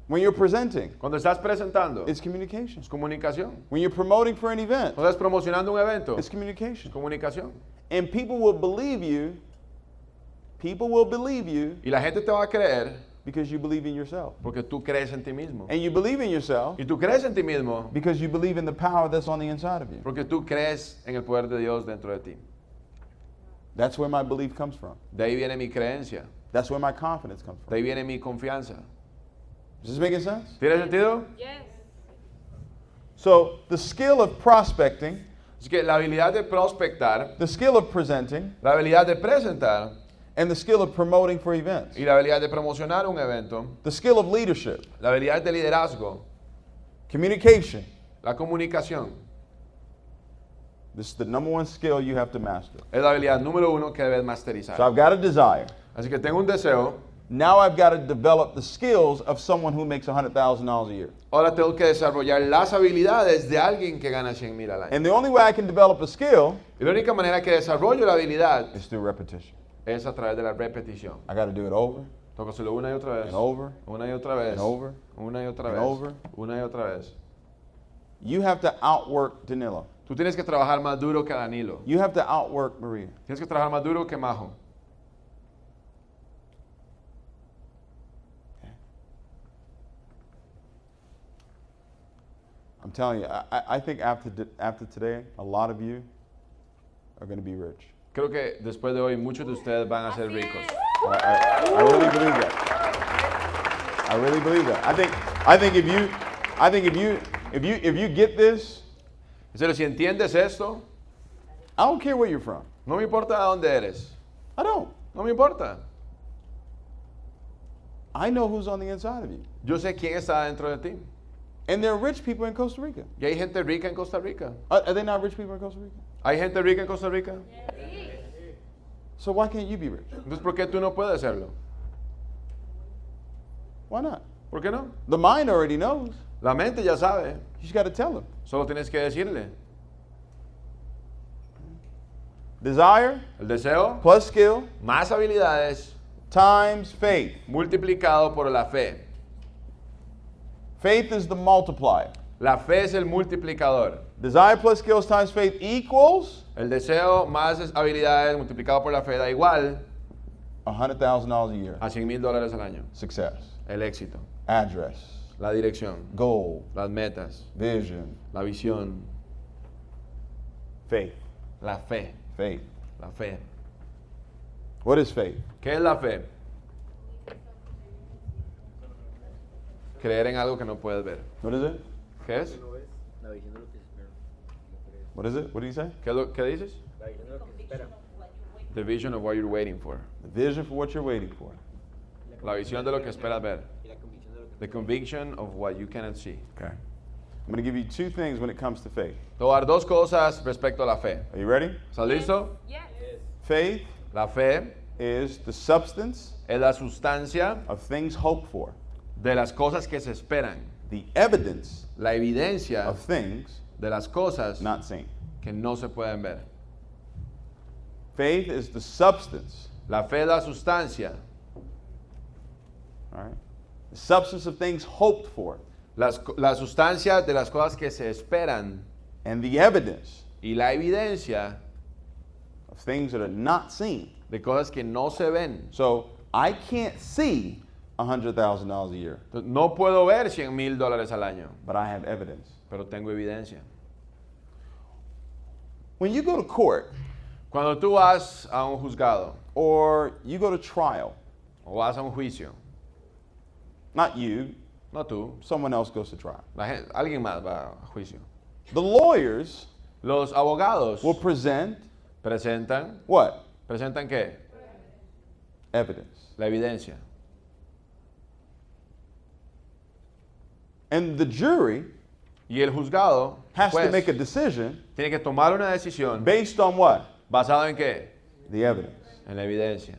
When you're presenting, Cuando estás presentando, it's communication. es comunicación. When you're promoting for an event, Cuando estás promocionando un evento, it's es communication. comunicación. And people will believe you. People will believe you Y la gente te va a creer because you believe in yourself. porque tú crees en ti mismo. And you believe in yourself Y tú crees en ti mismo because you believe in the power that's on the inside of you. porque tú crees en el poder de Dios dentro de ti. That's where my belief comes from. De ahí viene mi creencia. That's where my confidence comes De from. ahí viene mi confianza. Is this making sense? ¿Tiene sentido? Yes. So the skill of prospecting, Así que la habilidad de prospectar, the skill of presenting, la habilidad de presentar and the skill of promoting for events, y la habilidad de promocionar un evento, the skill of leadership, la habilidad de liderazgo, communication, la comunicación, This is the number one skill you have to master. Es la habilidad número uno que debes masterizar. So I've got a desire. Así que tengo un deseo. Now I've got to develop the skills of someone who makes $100,000 a year. Ahora tengo que desarrollar las habilidades de alguien que gana 100,000 al año. And the only way I can develop a skill Y la única manera que desarrollo la habilidad is through repetition. es a través de la repetición. I got to do it over Tengo que hacerlo una y otra vez. and over. Una y otra vez. And over. Una y otra And vez. over. Una y otra vez. You have to outwork Danilo. Tú tienes que trabajar más duro que Danilo. You have to outwork Maria. Tienes que trabajar más duro que Majo. I'm telling you, I think after today, a lot of you are going to be rich. Creo que después de hoy muchos de ustedes van a ser ricos. I really believe that. I really believe that. I think if you get this, En serio, si entiendes esto, I don't care where you're from. no me importa de dónde eres. I don't. No me importa. I know who's on the inside of you. Yo sé quién está dentro de ti. And there are rich people in Costa Rica. Y hay gente rica en Costa Rica. Are they not rich people in Costa Rica? ¿Hay gente rica en Costa Rica? So why can't you be rich? Entonces, ¿por qué tú no puedes serlo? Why not? ¿Por qué no? The mind already knows. La mente ya sabe. You just got to tell them. Solo tienes que decirle. Desire El deseo plus skill más habilidades times faith. multiplicado por la fe. Faith is the multiplier. La fe es el multiplicador. Desire plus skills times faith equals El deseo más habilidades multiplicado por la fe da igual $100,000 a year. a $100,000 al año. Success, El éxito, address, la dirección, goal, las metas, vision, la visión, faith, la fe, faith. la fe. What is faith? ¿Qué es la fe? Creer en algo que no puedes ver. What is it? ¿Qué es? La visión de lo que se espera. What is it? What do you say? ¿Qué dices? La visión de lo que se espera. The vision of what you're waiting for. The vision for what you're waiting for. La visión de lo que esperas ver. Y la convicción de lo que The conviction of what you cannot see. Okay. I'm going to give you two things when it comes to faith. Te voy a dar dos cosas respecto a la fe. Are you ready? ¿Estás listo? Yes. Faith La fe is the substance es la sustancia of things hoped for, de las cosas que se esperan. the evidence La evidencia of things de las cosas not seen. que no se pueden ver. Faith is the substance, La fe es la sustancia, all right? The substance of things hoped for, la sustancia de las cosas que se esperan and the evidence y la evidencia of things that are not seen. de cosas que no se ven. So I can't see $100,000 a year, Entonces, no puedo ver $100,000 al año, but I have evidence. pero tengo evidencia. When you go to court Cuando tú vas a un juzgado or you go to trial, o vas a un juicio, not you, no tú, someone else goes to trial. alguien más va a juicio. The lawyers Los abogados will present presentan what? qué? Evidence. La evidencia. And the jury Y el juzgado has to pues, make a decision tiene que tomar una decisión based on what? basada en qué? The evidence. En la evidencia.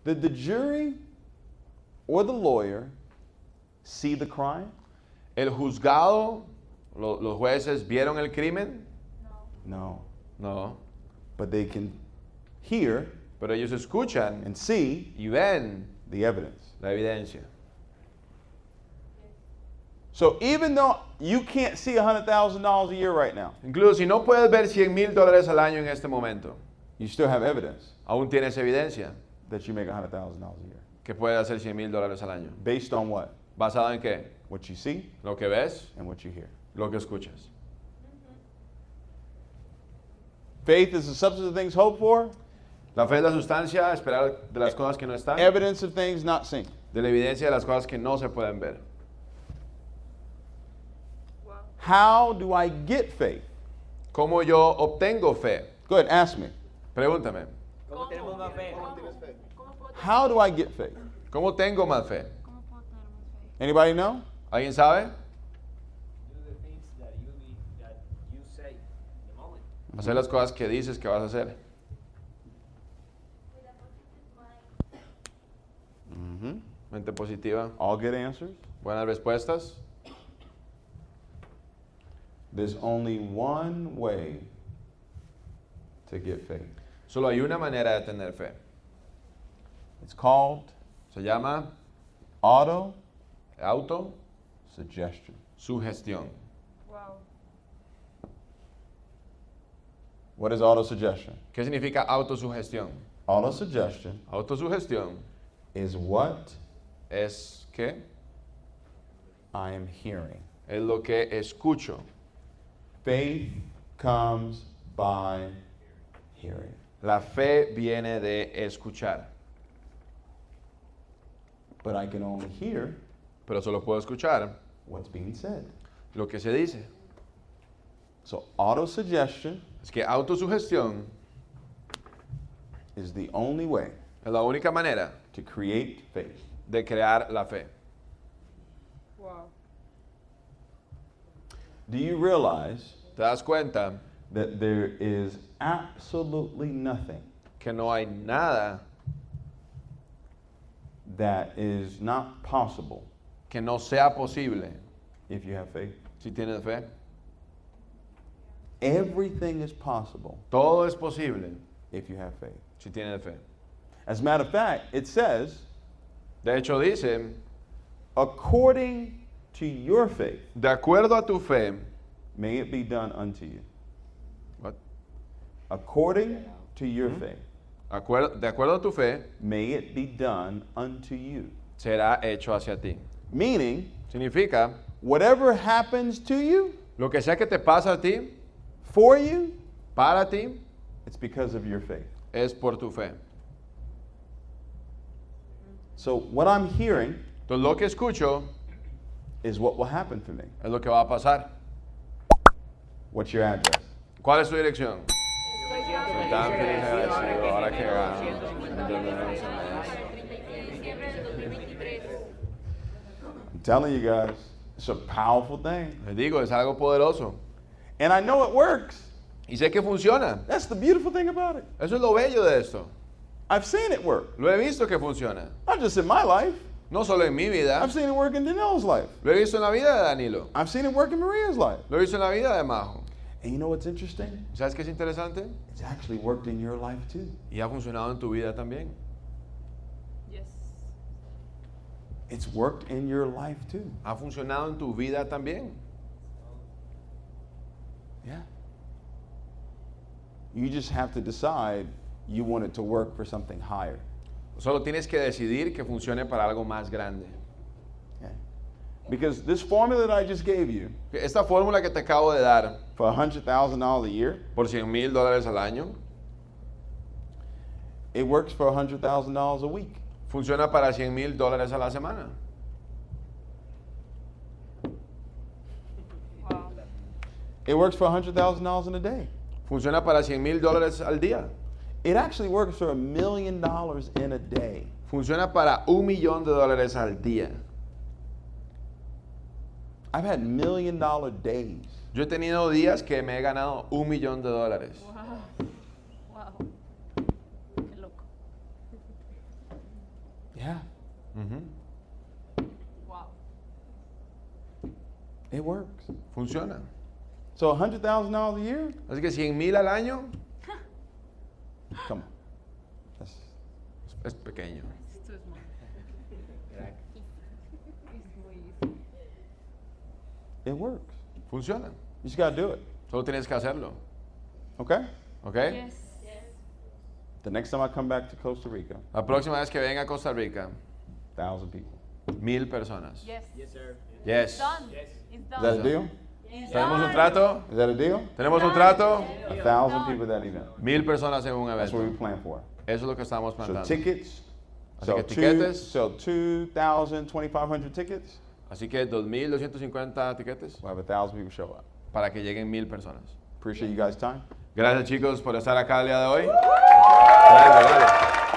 Did the jury or the lawyer see the crime? ¿El juzgado, los jueces vieron el crimen? No. No. But they can hear Pero ellos escuchan and see y ven the evidence. la evidencia. So even though you can't see $100,000 a year right now, Incluso si no puedes ver $100,000 al año en este momento, you still have evidence aún tienes evidencia that you make $100,000 a year. que puedes hacer $100,000 al año. Based on what? ¿Basado en qué? What you see Lo que ves, and what you hear. lo que escuchas. Faith is the substance of things hoped for, La fe es la sustancia, esperar de las cosas que no están, evidence of things not seen. de la evidencia de las cosas que no se pueden ver. How do I get faith? ¿Cómo yo obtengo fe? Go ahead, ask me. Pregúntame. ¿Cómo tenemos más fe? How do I get faith? ¿Cómo tengo más fe? Anybody know? ¿Alguien sabe? Do the things that you say Hacer las cosas que dices que vas a hacer. Mente positiva. All good answers. Buenas respuestas. There's only one way to get faith. Solo hay una manera de tener fe. It's called Se llama auto autosugestión. Wow. What is autosuggestion? ¿Qué significa autosugestión? Autosuggestion Autosugestión is what es que I am hearing. es lo que escucho. Faith comes by hearing. La fe viene de escuchar, But I can only hear pero solo puedo escuchar what's being said. lo que se dice. So autosuggestion Es que autosugestión is the only way es la única manera to create faith. de crear la fe. Wow. Do you realize ¿Te das cuenta that there is absolutely nothing que no hay nada that is not possible que no sea posible if you have faith? si tienes fe? Everything is possible Todo es posible if you have faith. si tienes fe. As a matter of fact, it says, De hecho dice, according to your faith, de acuerdo a tu fe, may it be done unto you. what? According to your faith, De acuerdo a tu fe, may it be done unto you. será hecho hacia ti. Meaning, Significa, whatever happens to you, lo que sea que te pasa a ti, for you, para ti, it's because of your faith. es por tu fe. So what I'm hearing Entonces lo que escucho is what will happen for me. es lo que va a pasar. What's your address? ¿Cuál es tu dirección? Soy tan feliz agradecido ahora que gano. I'm telling you guys, it's a powerful thing. Les digo, es algo poderoso. And I know it works. Y sé que funciona. That's the beautiful thing about it. Eso es lo bello de esto. I've seen it work. Lo he visto que funciona. Not just in my life. No solo en mi vida. I've seen it work in Danilo's life. Lo he visto en la vida de Danilo. I've seen it work in Maria's life. Lo he visto en la vida de Majo. And you know what's interesting? ¿Sabes qué es interesante? It's actually worked in your life too. Y ha funcionado en tu vida también. Yes. It's worked in your life too. Ha funcionado en tu vida también. Yeah. You just have to decide you want it to work for something higher. Solo tienes que decidir que funcione para algo más grande. Okay? Because this formula that I just gave you Esta fórmula que te acabo de dar for $100,000 a year, por $100,000 al año, it works for $100,000 a week. funciona para $100,000 a la semana. Wow. It works for $100,000 in a day. Funciona para $100,000 al día. It actually works for $1 million in a day. Funciona para $1,000,000 al día. I've had $1 million days. Yo he tenido días que me he ganado $1,000,000. Wow. Qué loco. Yeah, Wow. it works. Funciona. So $100,000 a year? Así que 100,000 al año Come on. That's, es pequeño. It's too small. It's muy easy. it works. Funciona. You just gotta do it. Solo tienes que hacerlo. Okay? ¿Ok? Yes. The next time I come back to Costa Rica, La próxima vez que venga a Costa Rica, 1,000 people. 1,000 personas. Yes. Yes, sir. Yes. Done. It's Is done. that a deal? ¿Tenemos un trato? Is that a deal? ¿Tenemos un trato? 1,000 people at that event. 1,000 personas en un That's what we evento. plan for. Eso es lo que estamos So plantando. tickets, Así que tiquetes. sell 2,000, 2,500 tickets. Así que 2,250 tiquetes We'll have 1,000 people show up. para que lleguen 1,000 personas. Appreciate you guys' time. Gracias chicos por estar acá el día de hoy. Gracias, gracias.